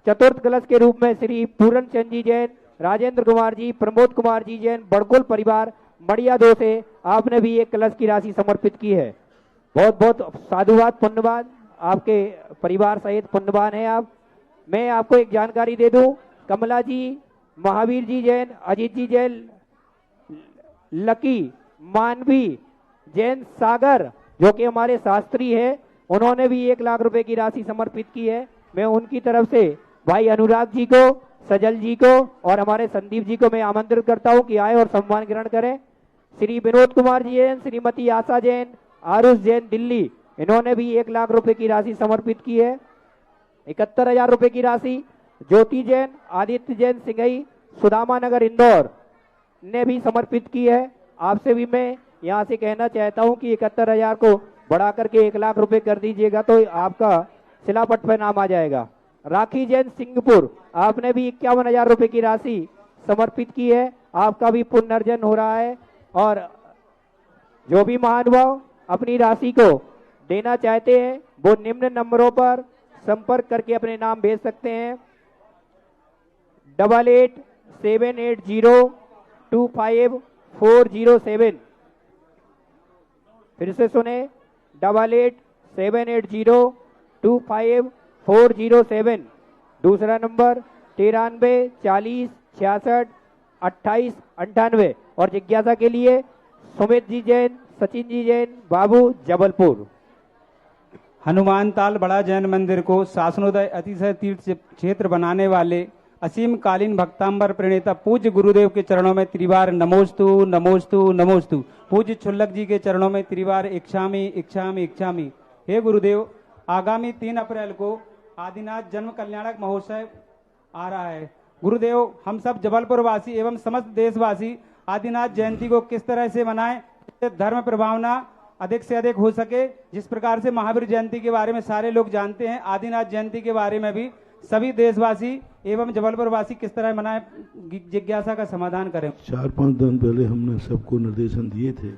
S3: चतुर्थ कलश के रूप में श्री पूरन चंद जी जैन, राजेंद्र कुमार जी, प्रमोद कुमार जी जैन, बड़कुल परिवार, मड़िया 2 से आपने भी एक कलश की राशि समर्पित की है। बहुत बहुत साधुवाद, पुण्यवान, आपके परिवार सहित पुण्यवान है आप। मैं आपको एक जानकारी दे दूं, कमला जी, महावीर जी जैन, अजीत जी जैन, लकी, मानवी जैन, सागर जो कि हमारे शास्त्री है, उन्होंने भी 1 लाख रुपए की राशि समर्पित की है। मैं उनकी तरफ से भाई अनुराग जी को, सजल जी को और हमारे संदीप जी को मैं आमंत्रित करता हूं कि आए और सम्मान ग्रहण करें। श्री विनोद कुमार जी जैन, श्रीमती आशा जैन, आरुष जैन दिल्ली, इन्होंने भी 1 लाख रुपए की राशि समर्पित की है। 71,000 रुपए की राशि ज्योति जैन, आदित्य जैन सिंघई, सुदामा नगर इंदौर ने भी समर्पित की है। आपसे भी मैं यहाँ से कहना चाहता हूँ कि 71,000 को बढ़ा करके 1 लाख रुपए कर दीजिएगा तो आपका शिलापट पर नाम आ जाएगा। राखी जैन सिंहपुर, आपने भी 51,000 रुपए की राशि समर्पित की है, आपका भी पुनर्जन हो रहा है। और जो भी महानुभाव अपनी राशि को देना चाहते हैं वो निम्न नंबरों पर संपर्क करके अपने नाम भेज सकते हैं। 88,780,25407। फिर से सुने, 88,780,25407। दूसरा नंबर 93,40,66,28,98। और जिज्ञासा के लिए सुमित जी जैन, सचिन जी जैन, बाबू, जबलपुर।
S11: हनुमान ताल बड़ा जैन मंदिर को शासनोदय अतिशय तीर्थ क्षेत्र बनाने वाले असीम कालीन भक्तांबर प्रणेता पूज्य गुरुदेव के चरणों में त्रिवार नमोस्तु नमोस्तु नमोस्तु। पूज्य छुल्लक जी के चरणों में त्रिवार इच्छामि इच्छामि इच्छामि। हे गुरुदेव, आगामी 3 अप्रैल को आदिनाथ जन्म कल्याणक महोत्सव आ रहा है। गुरुदेव, हम सब जबलपुर वासी एवं समस्त देशवासी आदिनाथ जयंती को किस तरह से मनाएं, धर्म प्रभावना अधिक से अधिक हो सके। जिस प्रकार से महावीर जयंती के बारे में सारे लोग जानते हैं, आदिनाथ जयंती के बारे में भी सभी देशवासी एवं जबलपुर वासी किस तरह मनाएं, जिज्ञासा का समाधान करें।
S1: 4-5 दिन पहले हमने सबको निर्देशन दिए थे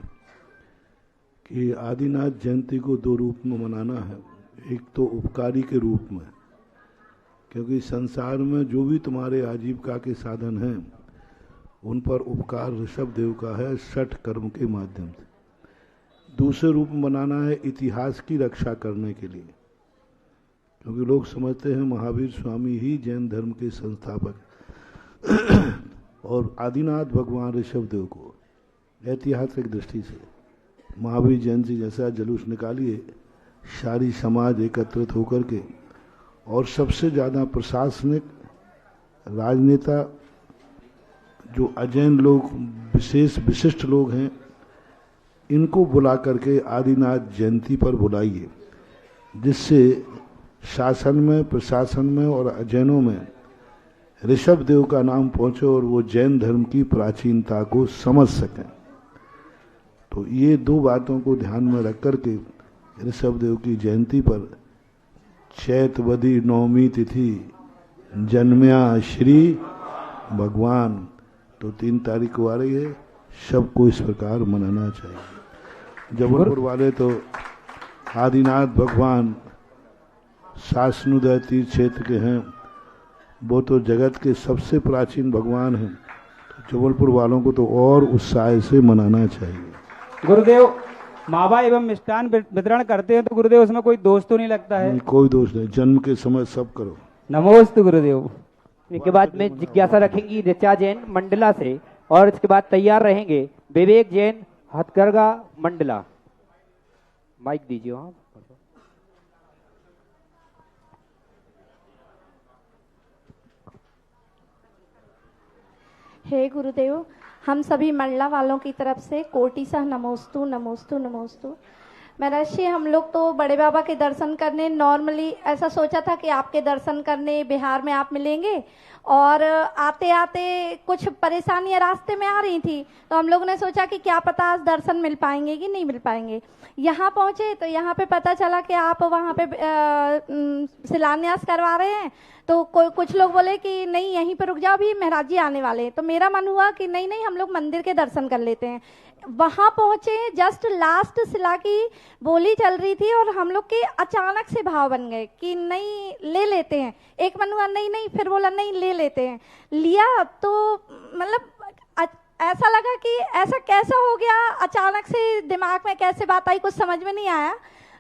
S1: कि आदिनाथ जयंती को 2 रूप में मनाना है। एक तो उपकारी के रूप में, क्योंकि संसार में जो भी तुम्हारे आजीविका के साधन हैं उन पर उपकार ऋषभ देव का है, 60 कर्म के माध्यम से। दूसरे रूप में बनाना है इतिहास की रक्षा करने के लिए, क्योंकि लोग समझते हैं महावीर स्वामी ही जैन धर्म के संस्थापक और आदिनाथ भगवान ऋषभ देव को ऐतिहासिक दृष्टि से महावीर जयंती जैसा जुलूस निकालिए, सारी समाज एकत्रित होकर के, और सबसे ज़्यादा प्रशासनिक राजनेता जो अजैन लोग, विशेष विशिष्ट लोग हैं, इनको बुला करके आदिनाथ जयंती पर बुलाइए, जिससे शासन में, प्रशासन में और अजैनों में ऋषभ देव का नाम पहुंचे और वो जैन धर्म की प्राचीनता को समझ सकें। तो ये 2 बातों को ध्यान में रख करके ऋषभ देव की जयंती पर चैतवदी नवमी तिथि जन्म्या श्री भगवान, तो 3 तारीख को आ रही है, सबको इस प्रकार मनाना चाहिए। जबलपुर वाले तो आदिनाथ भगवान शासनोदय तीर्थ क्षेत्र के हैं, वो तो जगत के सबसे प्राचीन भगवान हैं, तो जबलपुर वालों को तो और उत्साह से मनाना चाहिए।
S11: गुरुदेव, मावा एवं मिष्ठान वितरण करते हैं तो गुरुदेव उसमें कोई दोष तो नहीं लगता है?
S1: कोई दोष नहीं, जन्म के समय सब करो।
S11: नमोस्तु गुरुदेव।
S3: इसके बाद में जिज्ञासा रखेंगी ऋचा जैन मंडला से, और इसके बाद तैयार रहेंगे विवेक जैन हथकरघा मंडला। माइक दीजिए वहां।
S12: हे गुरुदेव, हम सभी मंडला वालों की तरफ से कोटि सह नमोस्तु नमोस्तु नमोस्तु। महाराज जी, हम लोग तो बड़े बाबा के दर्शन करने नॉर्मली ऐसा सोचा था कि आपके दर्शन करने बिहार में आप मिलेंगे, और आते आते कुछ परेशानियां रास्ते में आ रही थी, तो हम लोगों ने सोचा कि क्या पता आज दर्शन मिल पाएंगे कि नहीं मिल पाएंगे। यहाँ पहुँचे तो यहाँ पे पता चला कि आप वहाँ पे शिलान्यास करवा रहे हैं, तो कुछ लोग बोले कि नहीं यहीं पर रुक जाओ, अभी महाराज जी आने वाले हैं। तो मेरा मन हुआ कि नहीं नहीं, हम लोग मंदिर के दर्शन कर लेते हैं। वहां पहुंचे, जस्ट लास्ट शिला की बोली चल रही थी और हम लोग के अचानक से भाव बन गए कि नहीं ले लेते हैं। एक मन हुआ नहीं नहीं, फिर बोला नहीं ले लेते हैं। लिया तो मतलब ऐसा लगा कि ऐसा कैसा हो गया, अचानक से दिमाग में कैसे बात आई, कुछ समझ में नहीं आया।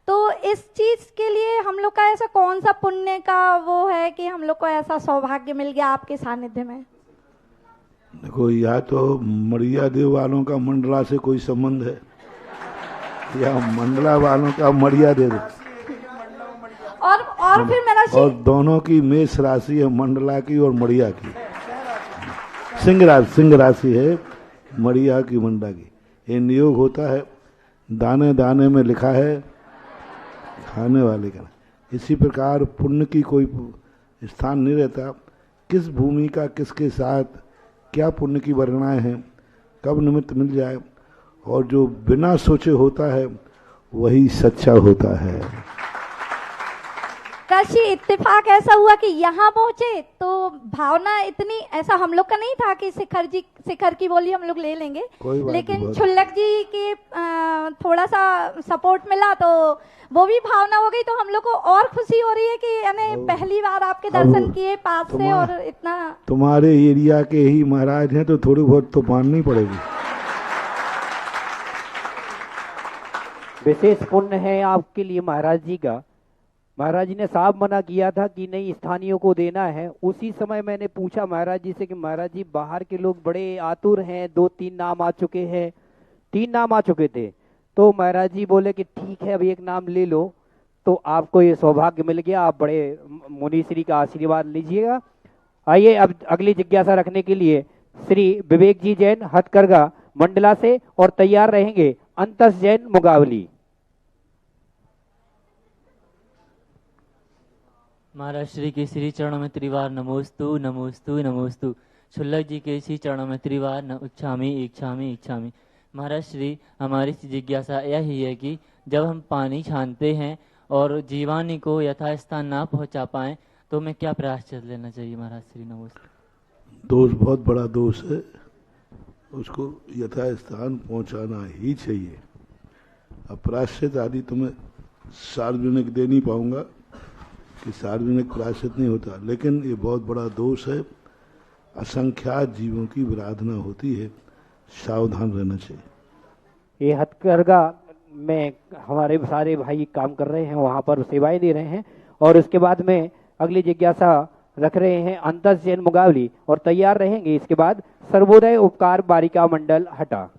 S12: तो इस चीज के लिए हम लोग का ऐसा कौन सा पुण्य का वो है कि हम लोग को ऐसा सौभाग्य मिल गया आपके सानिध्य में?
S1: देखो, या तो मड़िया देव वालों का मंडला से कोई संबंध है, या मंडला वालों का मड़िया देव,
S12: और फिर मेरा
S1: और दोनों की मेष राशि है, मंडला की और मड़िया की। सिंह राशि है, मड़िया की मंडला की। ये नियोग होता है, दाने दाने में लिखा है खाने वाले का। इसी प्रकार पुण्य की कोई स्थान नहीं रहता। किस भूमि का किसके साथ क्या पुण्य की वर्णनाएं हैं, कब निमित्त मिल जाए, और जो बिना सोचे होता है वही सच्चा होता है।
S12: काशी इत्तेफाक ऐसा हुआ कि यहाँ पहुंचे तो भावना इतनी, ऐसा हम लोग का नहीं था कि शिखर की बोली हम लोग ले लेंगे, लेकिन छुल्लक जी की थोड़ा सा सपोर्ट मिला तो वो भी भावना हो गई। तो हम लोग को और खुशी हो रही है कि यानी पहली बार आपके दर्शन किए पास से, और इतना
S1: तुम्हारे एरिया के ही महाराज हैं तो थोड़ी बहुत तो माननी पड़ेगी।
S4: विशेष पुण्य है आपके लिए महाराज जी का। महाराज जी ने साफ मना किया था कि नहीं स्थानीयों को देना है। उसी समय मैंने पूछा महाराज जी से कि महाराज जी बाहर के लोग बड़े आतुर हैं, 2-3 नाम आ चुके हैं, 3 नाम आ चुके थे। तो महाराज जी बोले कि ठीक है, अब एक नाम ले लो, तो आपको ये सौभाग्य मिल गया, आप बड़े मुनीश्री का आशीर्वाद लीजिएगा। आइए अब अगली जिज्ञासा रखने के लिए श्री विवेक जी जैन हथकरघा मंडला से, और तैयार रहेंगे अंतस जैन मुगावली।
S13: महाराज श्री के श्री चरणों में त्रिवार नमोस्तु नमोस्तु नमोस्तु। छुल्लक जी के श्री चरणों में त्रिवार इच्छामि इच्छामि इच्छामि। महाराज श्री, हमारी जिज्ञासा यही है कि जब हम पानी छानते हैं और जीवाणु को यथास्थान ना पहुंचा पाएं तो हमें क्या प्रायश्चित लेना चाहिए? महाराज श्री नमस्ते।
S1: दोष बहुत बड़ा दोष है, उसको यथास्थान पहुंचाना ही चाहिए। अब प्रायश्चित आदि तुम्हें सार्वजनिक दे नहीं पाऊंगा कि सार्वजनिक प्रायश्चित नहीं होता, लेकिन ये बहुत बड़ा दोष है। असंख्यात जीवों की विराधना होती है, सावधान रहना चाहिए।
S4: ये हथकरघा में हमारे सारे भाई काम कर रहे हैं, वहाँ पर सेवाएं दे रहे हैं। और उसके बाद में अगली जिज्ञासा रख रहे हैं अंतस जैन मुगावली, और तैयार रहेंगे इसके बाद सर्वोदय उपकार बालिका मंडल हटा।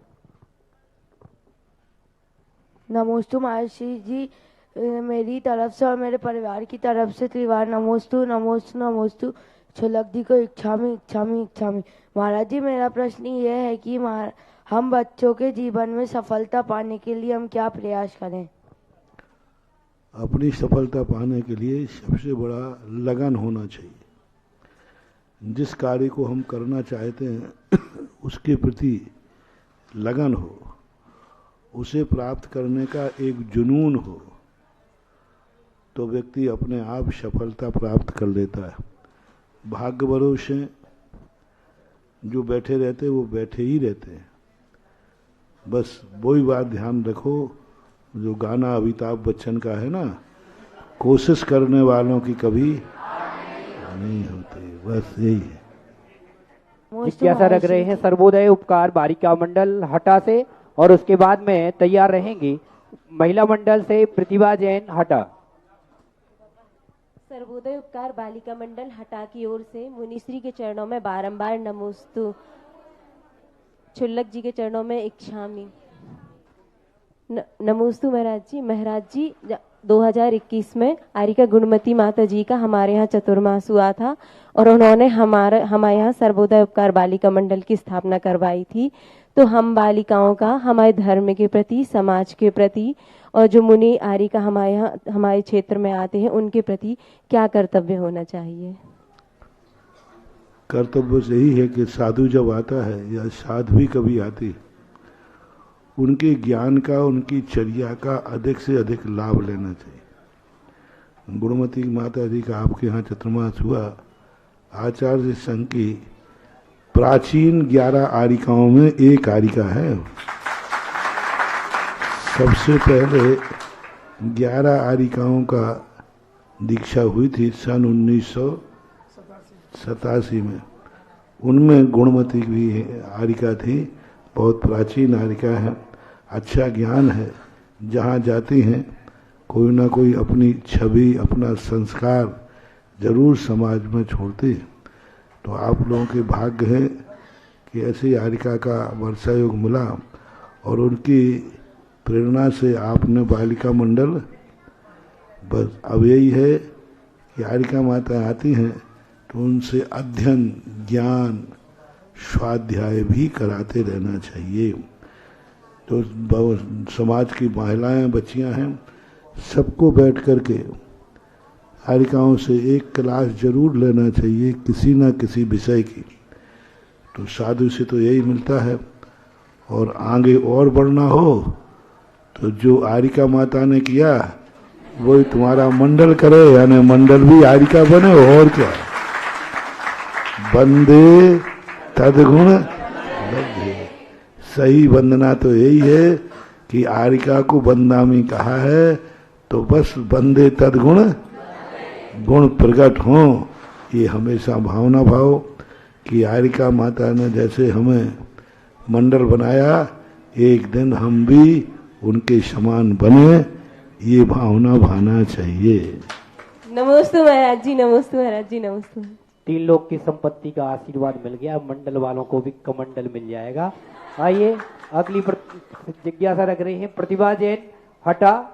S14: नमोस्तु महर्षि जी, मेरी तरफ से और मेरे परिवार की तरफ से त्रिवार नमोस्तु नमोस्तु नमोस्तु। छुल्लक जी को इच्छामि इच्छामि इच्छामि। महाराज जी, मेरा प्रश्न ये है कि हम बच्चों के जीवन में सफलता पाने के लिए हम क्या प्रयास करें?
S1: अपनी सफलता पाने के लिए सबसे बड़ा लगन होना चाहिए। जिस कार्य को हम करना चाहते हैं उसके प्रति लगन हो, उसे प्राप्त करने का एक जुनून हो, तो व्यक्ति अपने आप सफलता प्राप्त कर लेता है। भाग्य भरोसे जो बैठे रहते वो बैठे ही रहते हैं। बस वही बात ध्यान रखो, जो गाना अमिताभ बच्चन का है ना, कोशिश करने वालों की कभी नहीं होती, बस यही है।
S4: जिज्ञासा रख रहे हैं सर्वोदय उपकार बालिका मंडल हटा से, और उसके बाद में तैयार रहेंगी महिला मंडल से प्रतिभा जैन हटा।
S15: सर्वोदय उपकार बालिका मंडल हटा की ओर से मुनिश्री के चरणों में बारंबार नमोस्तु, छुल्लक जी के चरणों में इच्छामि नमोस्तु। महाराज जी 2021 में आरिका गुणमती माता जी का हमारे यहाँ चतुर्मास हुआ था, और उन्होंने हमारे यहाँ सर्वोदय उपकार बालिका मंडल की स्थापना करवाई थी। तो हम बालिकाओं का हमारे धर्म के प्रति, समाज के प्रति और जो मुनि आरिका हमारे क्षेत्र में आते हैं उनके प्रति क्या कर्तव्य होना चाहिए?
S1: कर्तव्य यही है कि साधु जब आता है या साध्वी कभी आती है, उनके ज्ञान का, उनकी चर्या का अधिक से अधिक लाभ लेना चाहिए। गुणमती माता जी का आपके यहाँ चतुर्मास हुआ, आचार्य संघ की प्राचीन 11 आरिकाओं में एक आरिका है। सबसे पहले 11 आरिकाओं का दीक्षा हुई थी सन 1987 में। उनमें गुणमती भी आरिका थी, बहुत प्राचीन आरिका है, अच्छा ज्ञान है। जहाँ जाती हैं कोई ना कोई अपनी छवि, अपना संस्कार जरूर समाज में छोड़ती है। तो आप लोगों के भाग्य है कि ऐसी आरिका का वर्षा योग मिला और उनकी प्रेरणा से आपने बालिका मंडल, बस अब यही है कि आरिका माता आती हैं तो उनसे अध्ययन, ज्ञान, स्वाध्याय भी कराते रहना चाहिए। तो समाज की महिलाएं, बच्चियां हैं, सबको बैठ करके आरिकाओं से एक क्लास जरूर लेना चाहिए किसी ना किसी विषय की। तो साधु से तो यही मिलता है। और आगे और बढ़ना हो तो जो आरिका माता ने किया वही तुम्हारा मंडल करे, यानी मंडल भी आरिका बने। और क्या, बंदे तदगुण लगे। सही वंदना तो यही है कि आरिका को बंदामी कहा है तो बस बंदे तदगुण गुण प्रकट हों। ये हमेशा भावना भाव कि आरिका माता ने जैसे हमें मंडल बनाया, एक दिन हम भी उनके समान बने, ये भावना भाना चाहिए।
S15: नमोस्तु महाराज जी, नमोस्तु महाराज जी, नमोस्तु।
S4: 3 लोग की संपत्ति का आशीर्वाद मिल गया, मंडल वालों को भी कमंडल मिल जाएगा। आइए अगली जिज्ञासा रख रही है प्रतिभा जैन हटा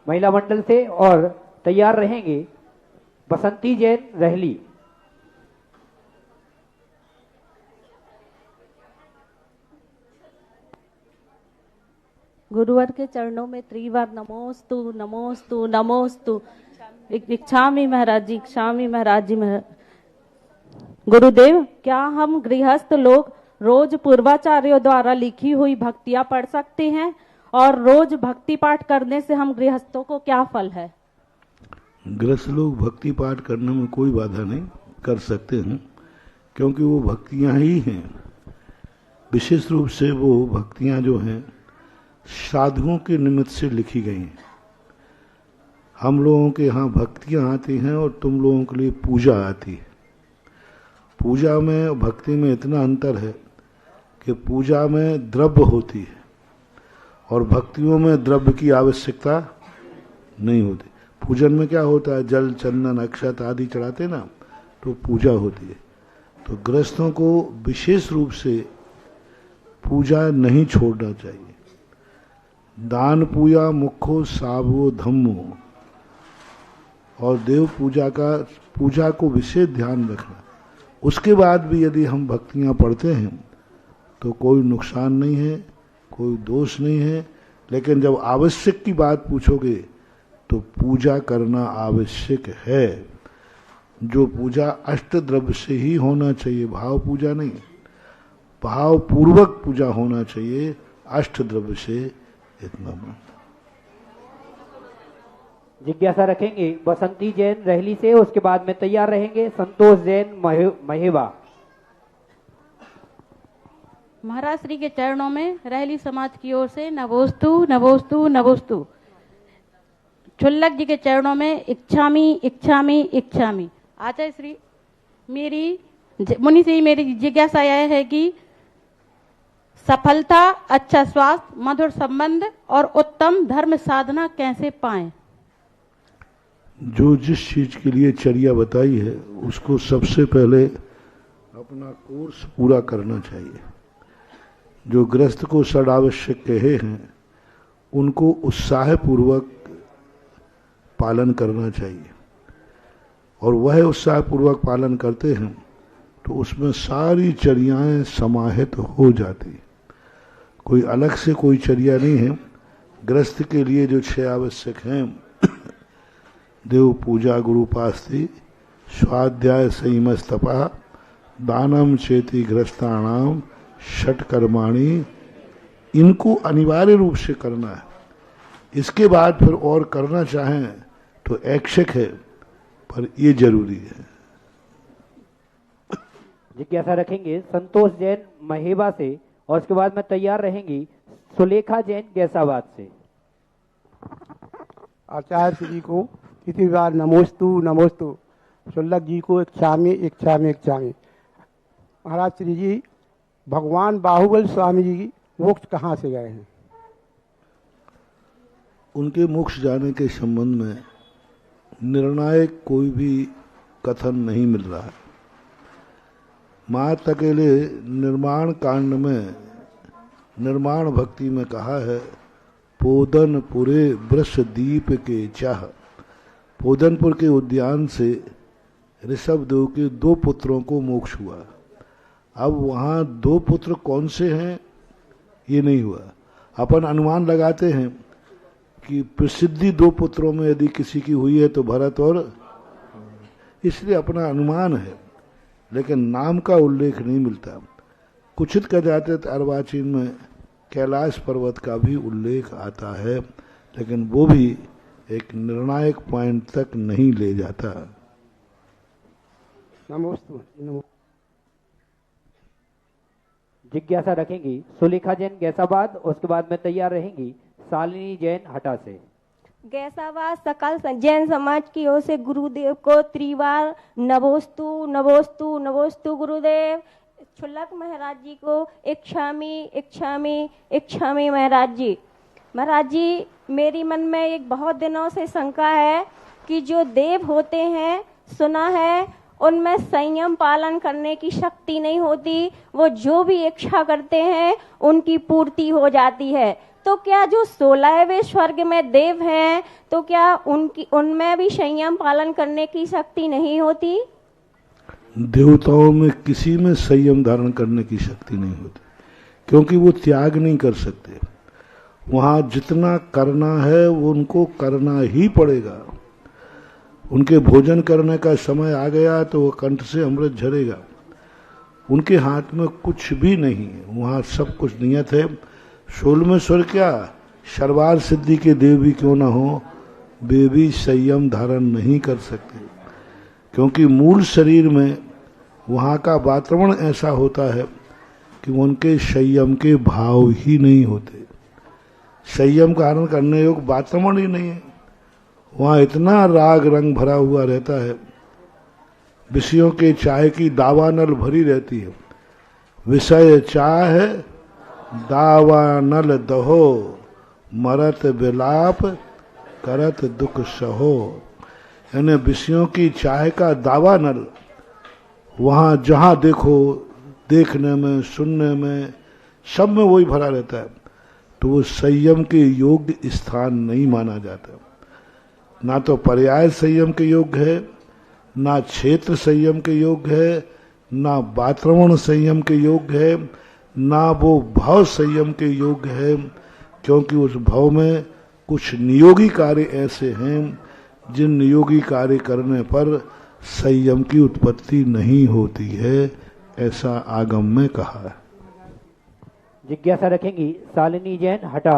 S4: महिला मंडल से, और तैयार रहेंगे बसंती जैन रहली।
S16: गुरुवर के चरणों में त्रिवार नमोस्तु नमोस्तु नमोस्तु। इच्छामि महाराज जी, इच्छामि महाराज जी। गुरुदेव, क्या हम गृहस्थ लोग रोज पूर्वाचार्यों द्वारा लिखी हुई भक्तियां पढ़ सकते हैं? और रोज भक्ति पाठ करने से हम गृहस्थों को क्या फल है?
S1: गृहस्थ लोग भक्ति पाठ करने में कोई बाधा नहीं, कर सकते हैं, क्योंकि वो भक्तियां ही हैं। विशेष रूप से वो भक्तियां जो हैं साधुओं के निमित्त से लिखी गई हैं। हम लोगों के यहाँ भक्तियां आती हैं और तुम लोगों के लिए पूजा आती है। पूजा में और भक्ति में इतना अंतर है कि पूजा में द्रव्य होती है और भक्तियों में द्रव्य की आवश्यकता नहीं होती। पूजन में क्या होता है, जल, चंदन, अक्षत आदि चढ़ाते ना, तो पूजा होती है। तो गृहस्थों को विशेष रूप से पूजा नहीं छोड़ना चाहिए। दान पूजा मुखो सावो धम्मो, और देव पूजा को विशेष ध्यान रखना। उसके बाद भी यदि हम भक्तियां पढ़ते हैं तो कोई नुकसान नहीं है, कोई दोष नहीं है। लेकिन जब आवश्यक की बात पूछोगे तो पूजा करना आवश्यक है। जो पूजा अष्ट द्रव्य से ही होना चाहिए, भाव पूजा नहीं, भाव पूर्वक पूजा होना चाहिए, अष्ट द्रव्य से। इतना
S4: जिज्ञासा रखेंगे बसंती जैन रहली से, उसके बाद में तैयार रहेंगे संतोष जैन महेवा।
S16: महाराज श्री के चरणों में रहली समाज की ओर से नमोस्तु नमोस्तु नमोस्तु। छुल्लक जी के चरणों में इच्छामी इच्छामी इच्छामी। आचार्य श्री, मुनि से मेरी जिज्ञासा यह है कि सफलता, अच्छा स्वास्थ्य, मधुर संबंध और उत्तम धर्म साधना कैसे पाएं?
S1: जो जिस चीज के लिए चर्या बताई है उसको सबसे पहले अपना कोर्स पूरा करना चाहिए। जो गृहस्थ को षडावश्यक कहे हैं उनको उत्साहपूर्वक पालन करना चाहिए, और वह उत्साहपूर्वक पालन करते हैं तो उसमें सारी चर्याएं समाहित हो जाती। कोई अलग से कोई चर्या नहीं है। गृहस्थ के लिए जो 6 आवश्यक हैं, देव पूजा, गुरुपास्ति, स्वाध्याय, संयमस्तपा, दानम चेति गृहस्थाणाम, षट कर्माणि, इनको अनिवार्य रूप से करना है। इसके बाद फिर और करना चाहें तो ऐच्छिक है, पर ये जरूरी है।
S3: जिज्ञासा रखेंगे संतोष जैन महेबा से, और उसके बाद में तैयार रहेंगी सुलेखा जैन गैसाबाद से।
S17: आचार्य श्री को इसी बार नमोस्तु नमोस्तु, शुल्लक जी को इच्छामी इच्छामी इच्छामी। महाराज श्री जी, भगवान बाहुबल स्वामी जी मोक्ष कहाँ से गए हैं?
S1: उनके मोक्ष जाने के संबंध में निर्णायक कोई भी कथन नहीं मिल रहा है। मात अकेले निर्माण कांड में, निर्माण भक्ति में कहा है, पोदनपुरे वृषदीप के चाह। पोदनपुर के उद्यान से ऋषभदेव के 2 पुत्रों को मोक्ष हुआ। अब वहाँ 2 पुत्र कौन से हैं ये नहीं हुआ। अपन अनुमान लगाते हैं कि प्रसिद्धि 2 पुत्रों में यदि किसी की हुई है तो भरत और, इसलिए अपना अनुमान है, लेकिन नाम का उल्लेख नहीं मिलता। कुछित कह जाते तो अर्वाचीन में कैलाश पर्वत का भी उल्लेख आता है, लेकिन वो भी एक निर्णायक पॉइंट तक नहीं ले जाता।
S17: नमोस्तु।
S3: जिज्ञासा रखेंगी सुलेखा जैन गैसाबाद, उसके बाद में तैयार रहेंगी शालिनी जैन हटा से।
S18: गैसाबाद सकल जैन समाज की ओर से गुरुदेव को त्रिवार नमोस्तु नमोस्तु नमोस्तु गुरुदेव। छुल्लक महाराज जी को इच्छामी इच्छामी इच्छामी महाराज जी। महाराज जी, मेरी मन में एक बहुत दिनों से शंका है कि जो देव होते हैं, सुना है उनमें संयम पालन करने की शक्ति नहीं होती, वो जो भी इच्छा करते हैं उनकी पूर्ति हो जाती है। तो क्या जो 16वें स्वर्ग में देव हैं, तो क्या उनमें भी संयम पालन करने की शक्ति नहीं होती?
S1: देवताओं में किसी में संयम धारण करने की शक्ति नहीं होती, क्योंकि वो त्याग नहीं कर सकते। वहाँ जितना करना है वो उनको करना ही पड़ेगा। उनके भोजन करने का समय आ गया तो वो कंठ से अमृत झरेगा। उनके हाथ में कुछ भी नहीं है, वहाँ सब कुछ नियत है। 16वें स्वर्ग क्या, सर्वार सिद्धि के देव भी क्यों ना हो, वे भी संयम धारण नहीं कर सकते, क्योंकि मूल शरीर में वहाँ का वातावरण ऐसा होता है कि उनके संयम के भाव ही नहीं होते। संयम धारण करने योग वातावरण ही नहीं है। वहाँ इतना राग रंग भरा हुआ रहता है, विषयों के चाय की दावानल भरी रहती है। विषय चाह दावानल दहो, मरत विलाप करत दुख सहो। यानी विषयों की चाय का दावानल वहाँ जहाँ देखो, देखने में, सुनने में, सब में वही भरा रहता है। तो वो संयम के योग्य स्थान नहीं माना जाता। ना तो पर्याय संयम के योग्य है, ना क्षेत्र संयम के योग्य है, ना वातावरण संयम के योग्य है, ना वो भाव संयम के योग्य है, क्योंकि उस भाव में कुछ नियोगी कार्य ऐसे हैं जिन नियोगी कार्य करने पर संयम की उत्पत्ति नहीं होती है, ऐसा आगम में कहा है।
S3: जिज्ञासा रखेंगी शालिनी जैन हटा।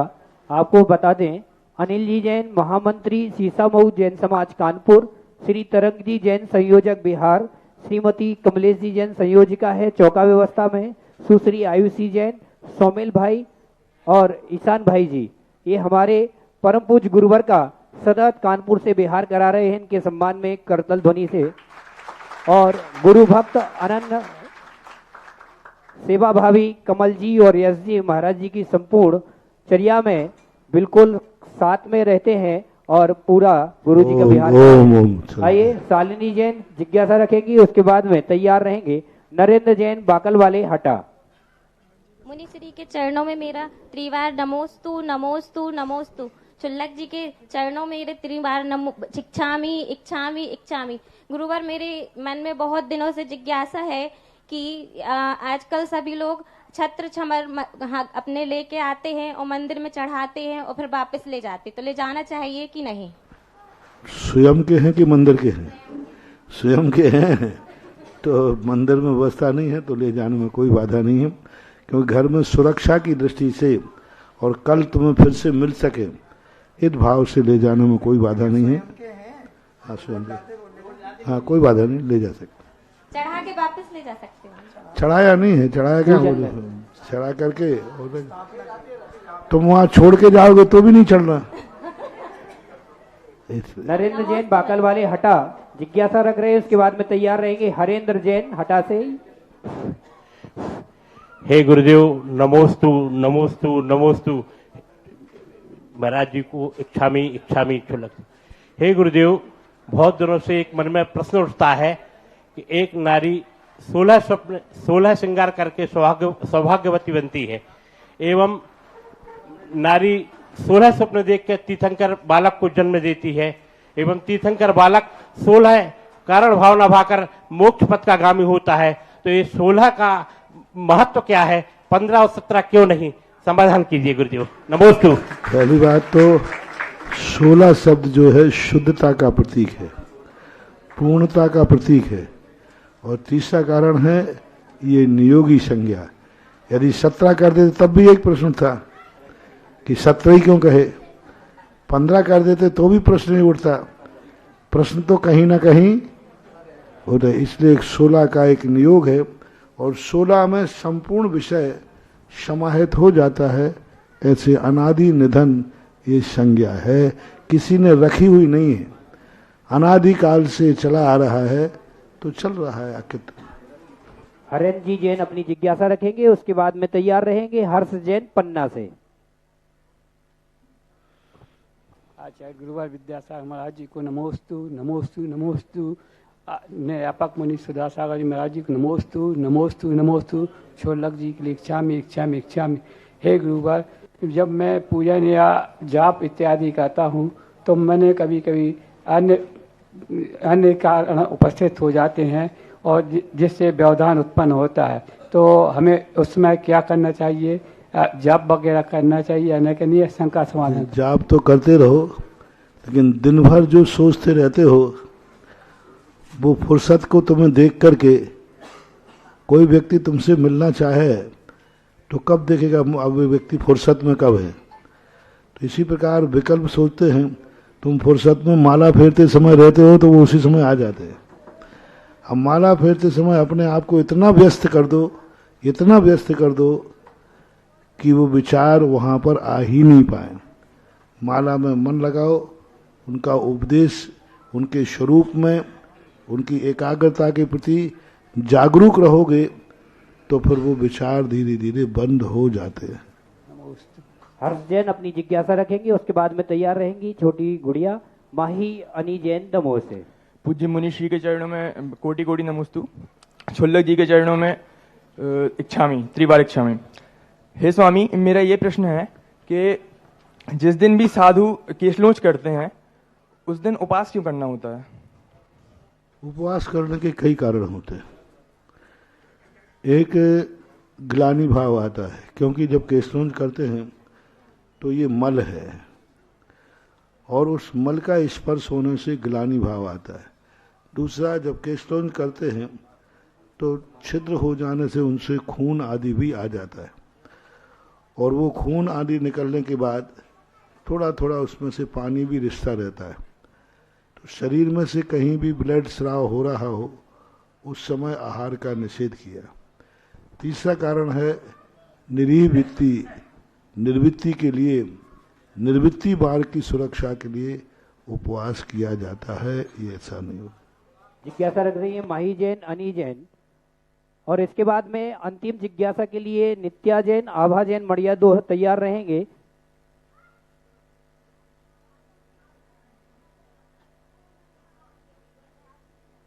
S3: आपको बता दें, अनिल जी जैन महामंत्री सीसामऊ जैन समाज कानपुर, श्री तरंग जी जैन संयोजक बिहार, श्रीमती कमलेश जी जैन संयोजिका है चौका व्यवस्था में, सुश्री आयुषी जैन, सोमेल भाई और ईशान भाई जी, ये हमारे परम पूज्य गुरुवर का सदत कानपुर से बिहार करा रहे हैं। इनके सम्मान में करतल ध्वनि से, और गुरु भक्त अनन्य सेवा भावी कमल जी और यश जी महाराज जी की संपूर्ण चर्या में बिल्कुल साथ में रहते हैं और पूरा गुरु जी का बिहार। आइए शालिनी जैन जिज्ञासा रखेगी, उसके बाद में तैयार रहेंगे नरेंद्र जैन बाकल वाले हटा।
S19: मुनि श्री के चरणों में मेरा त्रिवार नमोस्तु नमोस्तु नमोस्तु। छुल्लक जी के चरणों में मेरे त्रिवार नमो इच्छामी इच्छामी इच्छामी। गुरुवर, मेरे मन में बहुत दिनों से जिज्ञासा है कि आजकल सभी लोग छत्र छमर अपने लेके आते हैं और मंदिर में चढ़ाते हैं और फिर वापस ले जाते, तो ले जाना चाहिए कि नहीं?
S1: स्वयं के हैं कि मंदिर के हैं? स्वयं के हैं तो मंदिर में व्यवस्था नहीं है तो ले जाने में कोई बाधा नहीं है, क्योंकि घर में सुरक्षा की दृष्टि से और कल तुम्हें फिर से मिल सके इस भाव से ले जाने में कोई बाधा नहीं है। हाँ स्वयं के, हाँ कोई बाधा नहीं, ले जा सकते,
S19: चढ़ा के वापस ले जा सकते हैं।
S1: चढ़ाया नहीं है, चढ़ाया क्या चढ़ा करके तुम वहां छोड़ के जाओगे तो भी नहीं चढ़ना।
S3: नरेंद्र जैन बाकल वाले हटा जिज्ञासा रख रहे हैं, उसके बाद में तैयार रहेंगे हरेंद्र जैन हटा से।
S20: हे गुरुदेव नमोस्तु नमोस्तु नमोस्तु। महाराज जी को इच्छामी इच्छामी क्षुल्लक। हे गुरुदेव, बहुत दिनों से एक मन में प्रश्न उठता है कि एक नारी 16 श्रृंगार करके सौभाग्यवती बनती है एवं नारी 16 स्वप्न देख के तीर्थंकर बालक को जन्म देती है एवं तीर्थंकर बालक 16 कारण भावना भाकर मोक्ष पथ का गामी होता है, तो ये 16 का महत्व क्या है, 15 और 17 क्यों नहीं? समाधान कीजिए गुरुदेव। नमोस्तु।
S1: पहली बात तो 16 शब्द जो है शुद्धता का प्रतीक है, पूर्णता का प्रतीक है, और तीसरा कारण है ये नियोगी संज्ञा। यदि 17 कर देते तब भी एक प्रश्न था कि 17 ही क्यों कहे, 15 कर देते तो भी प्रश्न नहीं उठता, प्रश्न तो कहीं ना कहीं होता है। इसलिए 16 का एक नियोग है और 16 में संपूर्ण विषय समाहित हो जाता है। ऐसे अनादि निधन ये संज्ञा है, किसी ने रखी हुई नहीं है, अनादि काल से चला आ रहा है तो चल रहा है आखिर।
S3: हरेंद्र जी जैन अपनी जिज्ञासा रखेंगे, उसके बाद में तैयार रहेंगे हर्ष जैन पन्ना से।
S21: आचार्य गुरुवार विद्यासागर महाराज जी को नमोस्तु नमोस्तु नमोस्तु। व्यापक मुनि सुधा सागर जी महाराज जी को नमोस्तु नमोस्तु नमोस्तु। छोलक जी के लिए इच्छामी इच्छामी इच्छामी। हे गुरुवार, जब मैं पूजन या जाप इत्यादि करता हूँ तो मैंने कभी कभी अन्य कारण उपस्थित हो जाते हैं और जिससे व्यवधान उत्पन्न होता है, तो हमें उसमें क्या करना चाहिए? जाप वगैरह करना चाहिए या नहीं? शंका समाधान।
S1: जाप तो करते रहो, लेकिन दिन भर जो सोचते रहते हो वो फुर्सत को तुम्हें देख करके कोई व्यक्ति तुमसे मिलना चाहे तो कब देखेगा अब व्यक्ति फुर्सत में कब है? तो इसी प्रकार विकल्प सोचते हैं। तुम फुर्सत में माला फेरते समय रहते हो तो वो उसी समय आ जाते हैं। अब माला फेरते समय अपने आप को इतना व्यस्त कर दो, इतना व्यस्त कर दो कि वो विचार वहाँ पर आ ही नहीं पाए। माला में मन लगाओ, उनका उपदेश, उनके स्वरूप में, उनकी एकाग्रता के प्रति जागरूक रहोगे तो फिर वो विचार धीरे धीरे बंद हो जाते हैं।
S3: हर्ष जैन अपनी जिज्ञासा रखेंगे, उसके बाद में तैयार रहेंगी छोटी गुड़िया माही अनी जैन दमोह से।
S22: पूज्य मुनि श्री के चरणों में कोटि कोटि नमोस्तु। छुल्लक जी के चरणों में इच्छामी, त्रिवार इच्छामी। हे स्वामी, मेरा ये प्रश्न है कि जिस दिन भी साधु केशलोच करते हैं उस दिन उपवास क्यों करना होता है?
S1: उपवास करने के कई कारण होते हैं। एक ग्लानि भाव आता है, क्योंकि जब केशलोच करते हैं तो ये मल है और उस मल का स्पर्श होने से ग्लानि भाव आता है। दूसरा, जब केशलोच करते हैं तो छिद्र हो जाने से उनसे खून आदि भी आ जाता है और वो खून आदि निकलने के बाद थोड़ा थोड़ा उसमें से पानी भी रिश्ता रहता है, तो शरीर में से कहीं भी ब्लड स्राव हो रहा हो उस समय आहार का निषेध किया। तीसरा कारण है निर्वृत्ति। निर्वृत्ति के लिए, निर्वृत्ति मार्ग की सुरक्षा के लिए उपवास किया जाता है, ये ऐसा नहीं होता।
S3: जिज्ञासा रख रही है माही जैन अनी जैन, और इसके बाद में अंतिम जिज्ञासा के लिए नित्या जैन आभा जैन मड़िया दो तैयार रहेंगे।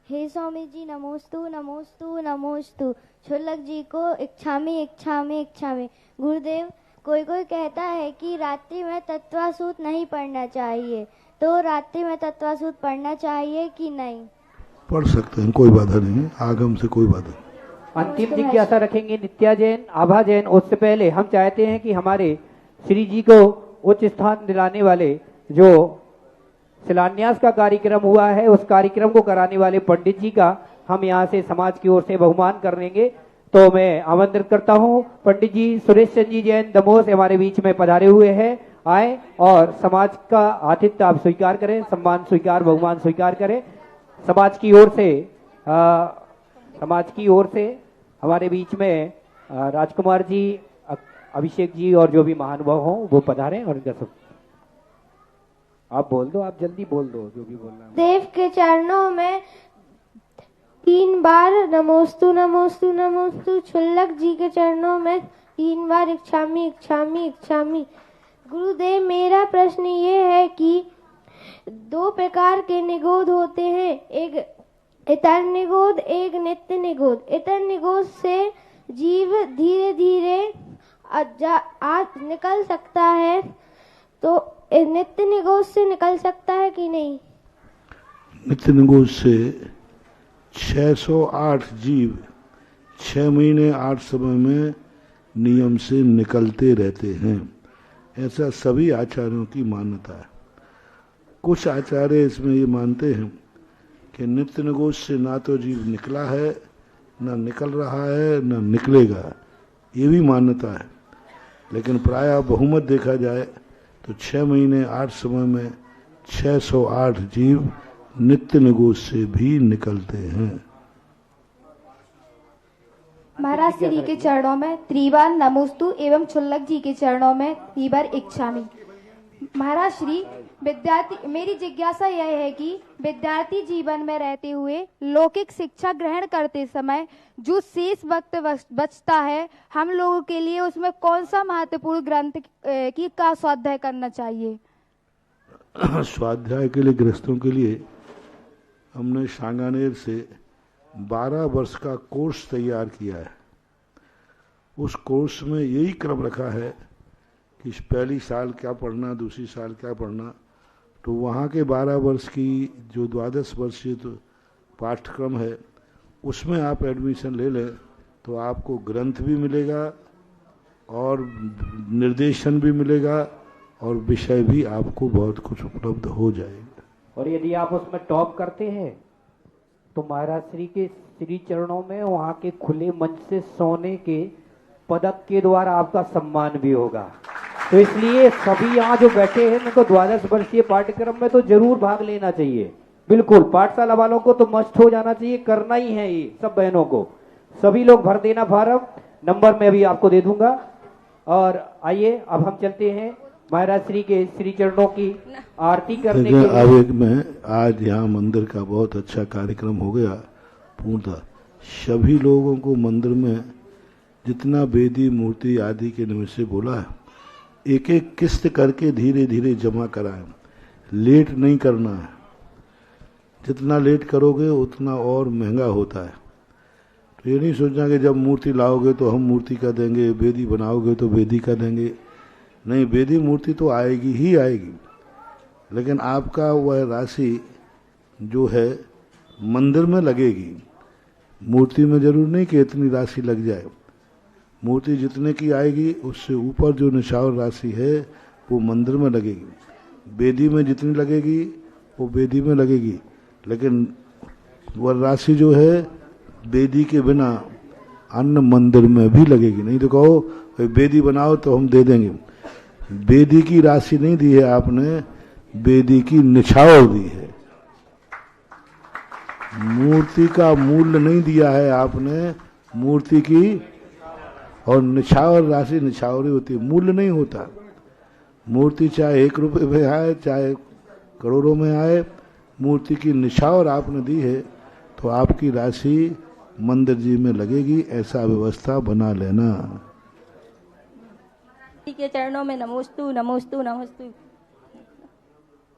S6: हे स्वामी जी नमोस्तु नमोस्तु नमोस्तु। छुल्लक जी को इच्छामी इच्छामी इच्छामी। गुरुदेव, कोई कोई कहता है कि रात्रि में तत्वासूत नहीं पढ़ना चाहिए, तो रात्रि में तत्वासूत पढ़ना चाहिए कि नहीं?
S1: पढ़ सकते हैं, कोई बाधा नहीं है, आगम से कोई बाधा नहीं।
S3: अंतिम जिज्ञासा रखेंगे नित्या जैन, आभा जैन। उससे पहले हम चाहते हैं कि हमारे श्री जी को उच्च स्थान दिलाने वाले जो शिलान्यास का कार्यक्रम हुआ है, उस कार्यक्रम को कराने वाले पंडित जी का हम यहाँ से समाज की ओर से बहुमान कर लेंगे। तो मैं आमंत्रित करता हूँ पंडित जी सुरेश चंद जी जैन दमोह से हमारे बीच में पधारे हुए हैं, आए और समाज का आतिथ्य आप स्वीकार करें, सम्मान स्वीकार, बहुमान स्वीकार करें। समाज की ओर से हमारे बीच में राजकुमार जी, अभिषेक जी और जो भी महानुभाव हों वो पधारें और इनका सब आप बोल दो, आप जल्दी बोल दो जो भी बोलना है।
S6: देव के चरणों में 3 बार नमोस्तु नमोस्तु नमोस्तु। छुल्लक जी के चरणों में 3 बार इच्छामी इच्छामी इच्छामी। गुरुदेव मेरा प्रश्न ये है कि 2 प्रकार के निगोद होते हैं, एक इतर निगोद, एक नित्य निगोद। इतर निगोद से जीव धीरे धीरे निकल सकता है, तो नित्य निगोद से निकल सकता है कि नहीं?
S1: नित्य निगोद से 608 जीव 6 महीने 8 समय में नियम से निकलते रहते हैं, ऐसा सभी आचार्यों की मान्यता है। कुछ आचार्य इसमें ये मानते हैं कि नित्य निगोद से ना तो जीव निकला है, ना निकल रहा है, ना निकलेगा, ये भी मान्यता है। लेकिन प्रायः बहुमत देखा जाए तो 6 महीने 8 समय में 608 जीव नित्य निगोद से भी निकलते हैं।
S12: महाराज श्री के चरणों में 3 बार नमोस्तु एवं छुल्लक जी के चरणों में 3 बार इच्छामी। महाराज श्री, मेरी जिज्ञासा यह है कि विद्यार्थी जीवन में रहते हुए लौकिक शिक्षा ग्रहण करते समय जो शेष वक्त बचता है, हम लोगों के लिए उसमें कौन सा महत्वपूर्ण ग्रंथ का स्वाध्याय करना चाहिए?
S1: स्वाध्याय के लिए गृहस्थों के लिए हमने सांगानेर से 12 वर्ष का कोर्स तैयार किया है। उस कोर्स में यही क्रम रखा है कि पहली साल क्या पढ़ना, दूसरी साल क्या पढ़ना। तो वहाँ के 12 वर्ष की जो 12 वर्षीय तो पाठ्यक्रम है उसमें आप एडमिशन ले लें तो आपको ग्रंथ भी मिलेगा और निर्देशन भी मिलेगा और विषय भी आपको बहुत कुछ उपलब्ध हो जाएगा।
S3: और यदि आप उसमें टॉप करते हैं तो महाराज श्री के श्री चरणों में वहाँ के खुले मंच से सोने के पदक के द्वारा आपका सम्मान भी होगा। तो इसलिए सभी यहाँ जो बैठे हैं उनको 12 वर्षीय पाठ्यक्रम में तो जरूर भाग लेना चाहिए। बिल्कुल, पाठशाला वालों को तो मस्ट हो जाना चाहिए, करना ही है ये सब बहनों को। सभी लोग भर देना फॉर्म, नंबर मैं अभी आपको दे दूंगा। और आइए अब हम चलते हैं महाराज श्री के श्री चरणों की आरती करने के लिए।
S1: अब में आज यहाँ मंदिर का बहुत अच्छा कार्यक्रम हो गया पूर्णतः। सभी लोगों को मंदिर में जितना वेदी मूर्ति आदि के निमित्त से बोला है, एक एक किस्त करके धीरे धीरे जमा कराएं, लेट नहीं करना है। जितना लेट करोगे उतना और महंगा होता है। तो ये नहीं सोचना कि जब मूर्ति लाओगे तो हम मूर्ति का देंगे, वेदी बनाओगे तो वेदी का देंगे। नहीं, वेदी मूर्ति तो आएगी ही आएगी, लेकिन आपका वह राशि जो है मंदिर में लगेगी। मूर्ति में जरूर नहीं कि इतनी राशि लग जाए। मूर्ति जितने की आएगी उससे ऊपर जो निछावर राशि है वो मंदिर में लगेगी। वेदी में जितनी लगेगी वो वेदी में लगेगी, लेकिन वह राशि जो है वेदी के बिना अन्य मंदिर में भी लगेगी। नहीं तो कहो वेदी बनाओ तो हम दे देंगे। वेदी की राशि नहीं दी है आपने, वेदी की निछावर दी है। मूर्ति का मूल्य नहीं दिया है आपने, मूर्ति की और निछावर राशि निछावरी होती है, मूल्य नहीं होता। मूर्ति चाहे 1 रुपये में आए चाहे करोड़ों में आए, मूर्ति की निछावर आपने दी है तो आपकी राशि मंदिर जी में लगेगी। ऐसा व्यवस्था बना लेना।
S18: के चरणों में नमोस्तु नमोस्तु नमोस्तु।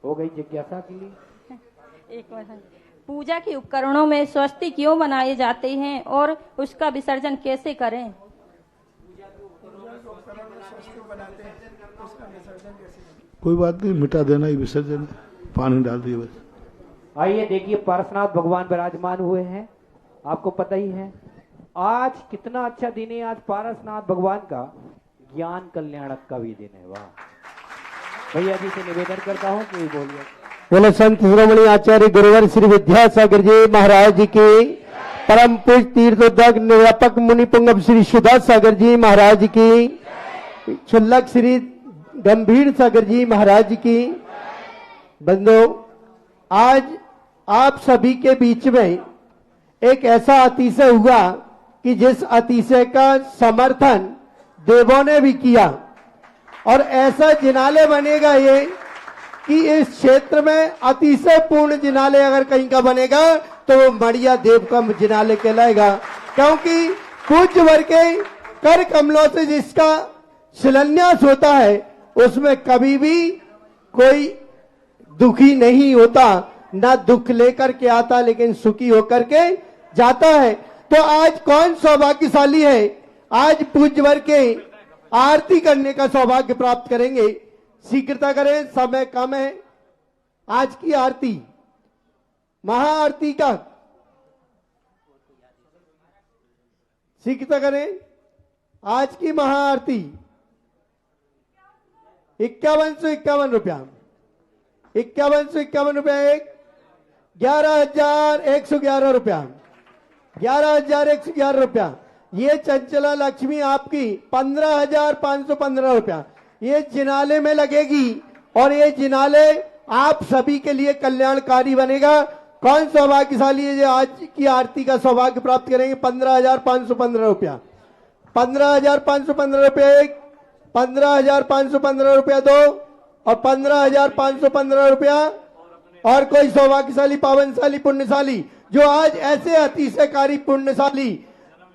S3: हो गई जिज्ञासा के लिए।
S18: एक मिनट। पूजा के उपकरणों में स्वस्ति क्यों बनाए जाते हैं और उसका विसर्जन कैसे करें?
S1: कोई बात नहीं, मिटा देना ही विसर्जन, पानी डाल दिए बस।
S3: आइए देखिए, पार्श्वनाथ भगवान विराजमान हुए हैं, आपको पता ही है। आज कितना अच्छा दिन है, आज पारसनाथ भगवान का ज्ञान कल्याणक का भी दिन है। वाह। भैया जी से निवेदन करता हूँ कि बोलिए।
S2: बोले संत शिरोमणि आचार्य गुरुवर श्री विद्यासागर जी महाराज जी की, परम पूज्य तीर्थोदक निरापक मुनि पुंगव श्री सुधा सागर जी महाराज की, क्षुल्लक श्री गंभीर सागर जी महाराज की। बंधुओं, आज आप सभी के बीच में एक ऐसा अतिशय हुआ कि जिस अतिशय का समर्थन देवों ने भी किया, और ऐसा जिनालय बनेगा ये कि इस क्षेत्र में अतिशय पूर्ण जिनालय अगर कहीं का बनेगा तो वो मड़िया देव का जिनालय कहलाएगा, क्योंकि पूज्य वर्ग के कर कमलों से जिसका शिलान्यास होता है उसमें कभी भी कोई दुखी नहीं होता, ना दुख लेकर के आता लेकिन सुखी होकर के जाता है। तो आज कौन सौभाग्यशाली है, आज पूज्य वर्ग के आरती करने का सौभाग्य प्राप्त करेंगे। शीघ्रता करें, समय कम है। आज की आरती महाआरती का शीघ्रता करें। आज की महाआरती 5151 रुपया, 5151 रुपया, एक 11,111 रुपया, 11,111 रुपया। ये चंचला लक्ष्मी आपकी 15,515 रुपया ये जिनाले में लगेगी, और ये जिनाले आप सभी के लिए कल्याणकारी बनेगा। कौन सौभाग्यशाली है जो आज की आरती का सौभाग्य प्राप्त करेंगे? 15,515 रुपया, 15,515 रुपया एक, 15,515 रुपया दो, और 15,515 रुपया और कोई सौभाग्यशाली पावनशाली पुण्यशाली जो आज ऐसे अतिशयकारी पुण्यशाली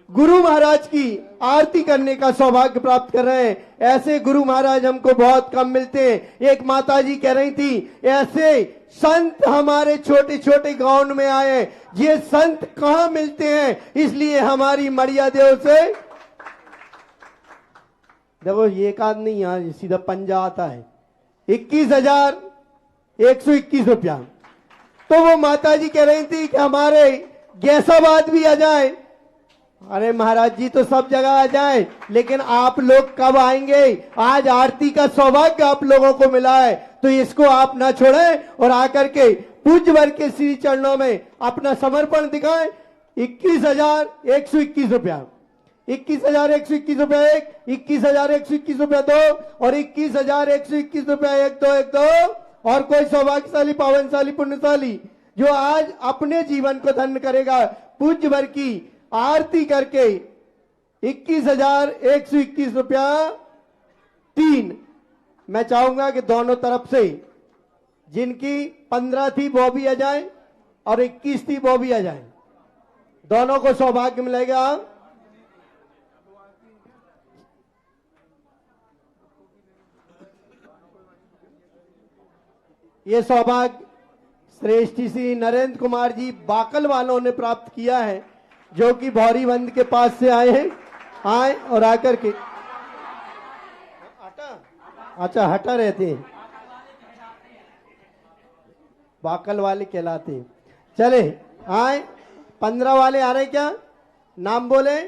S2: गुरु महाराज की आरती करने का सौभाग्य प्राप्त कर रहे हैं। ऐसे गुरु महाराज हमको बहुत कम मिलते हैं। एक माता जी कह रही थी, ऐसे संत हमारे छोटे छोटे गांव में आए, ये संत कहां मिलते हैं, इसलिए हमारी मड़िया देव से देखो ये एक आध नहीं, यहाँ सीधा पंजा आता है 21,121 रुपया। तो वो माता जी कह रही थी कि हमारे गैसाबाद भी आ जाए। अरे महाराज जी तो सब जगह आ जाए, लेकिन आप लोग कब आएंगे? आज आरती का सौभाग्य आप लोगों को मिला है, तो इसको आप ना छोड़ें और आकर के पूज्य वर्ग के श्री चरणों में अपना समर्पण दिखाएं। 21,121 रुपया, 21,121 रुपया एक, 21,121 रुपया दो, और 21,121 रुपया एक दो, और कोई सौभाग्यशाली पावनशाली पुण्यशाली जो आज अपने जीवन को धन्य करेगा पूज्य वर्ग की आरती करके 21,121 रुपया 3। मैं चाहूंगा कि दोनों तरफ से जिनकी 15 थी वो भी आ जाए और 21 थी वो भी आ जाए, दोनों को सौभाग्य मिलेगा। ये सौभाग्य श्रेष्ठ श्री नरेंद्र कुमार जी बाकल वालों ने प्राप्त किया है, जो कि भौरीबंद के पास से आए हैं। आए और आकर के अच्छा हटा रहते हैं, बाकल वाले कहलाते हैं। चले आए, 15 वाले आ रहे क्या? नाम बोले।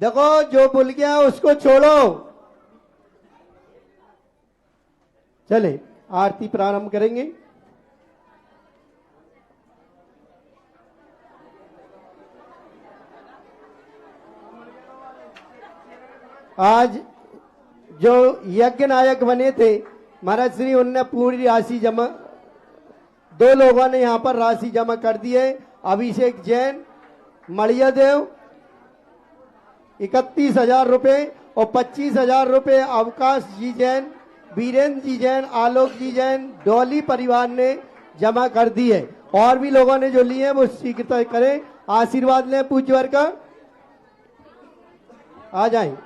S2: देखो जो भूल गया उसको छोड़ो। चले आरती प्रारंभ करेंगे। आज जो यज्ञ नायक बने थे महाराज श्री, उनने पूरी राशि जमा, 2 लोगों ने यहाँ पर राशि जमा कर दी है। अभिषेक जैन, मड़िया देव 31,000 रुपये और 25,000 रुपये अवकाश जी जैन, वीरेंद्र जी जैन, आलोक जी जैन, डोली परिवार ने जमा कर दी है। और भी लोगों ने जो लिए हैं वो शीघ्रता करें, आशीर्वाद लें पूज्य वर्ग का। आ जाएं।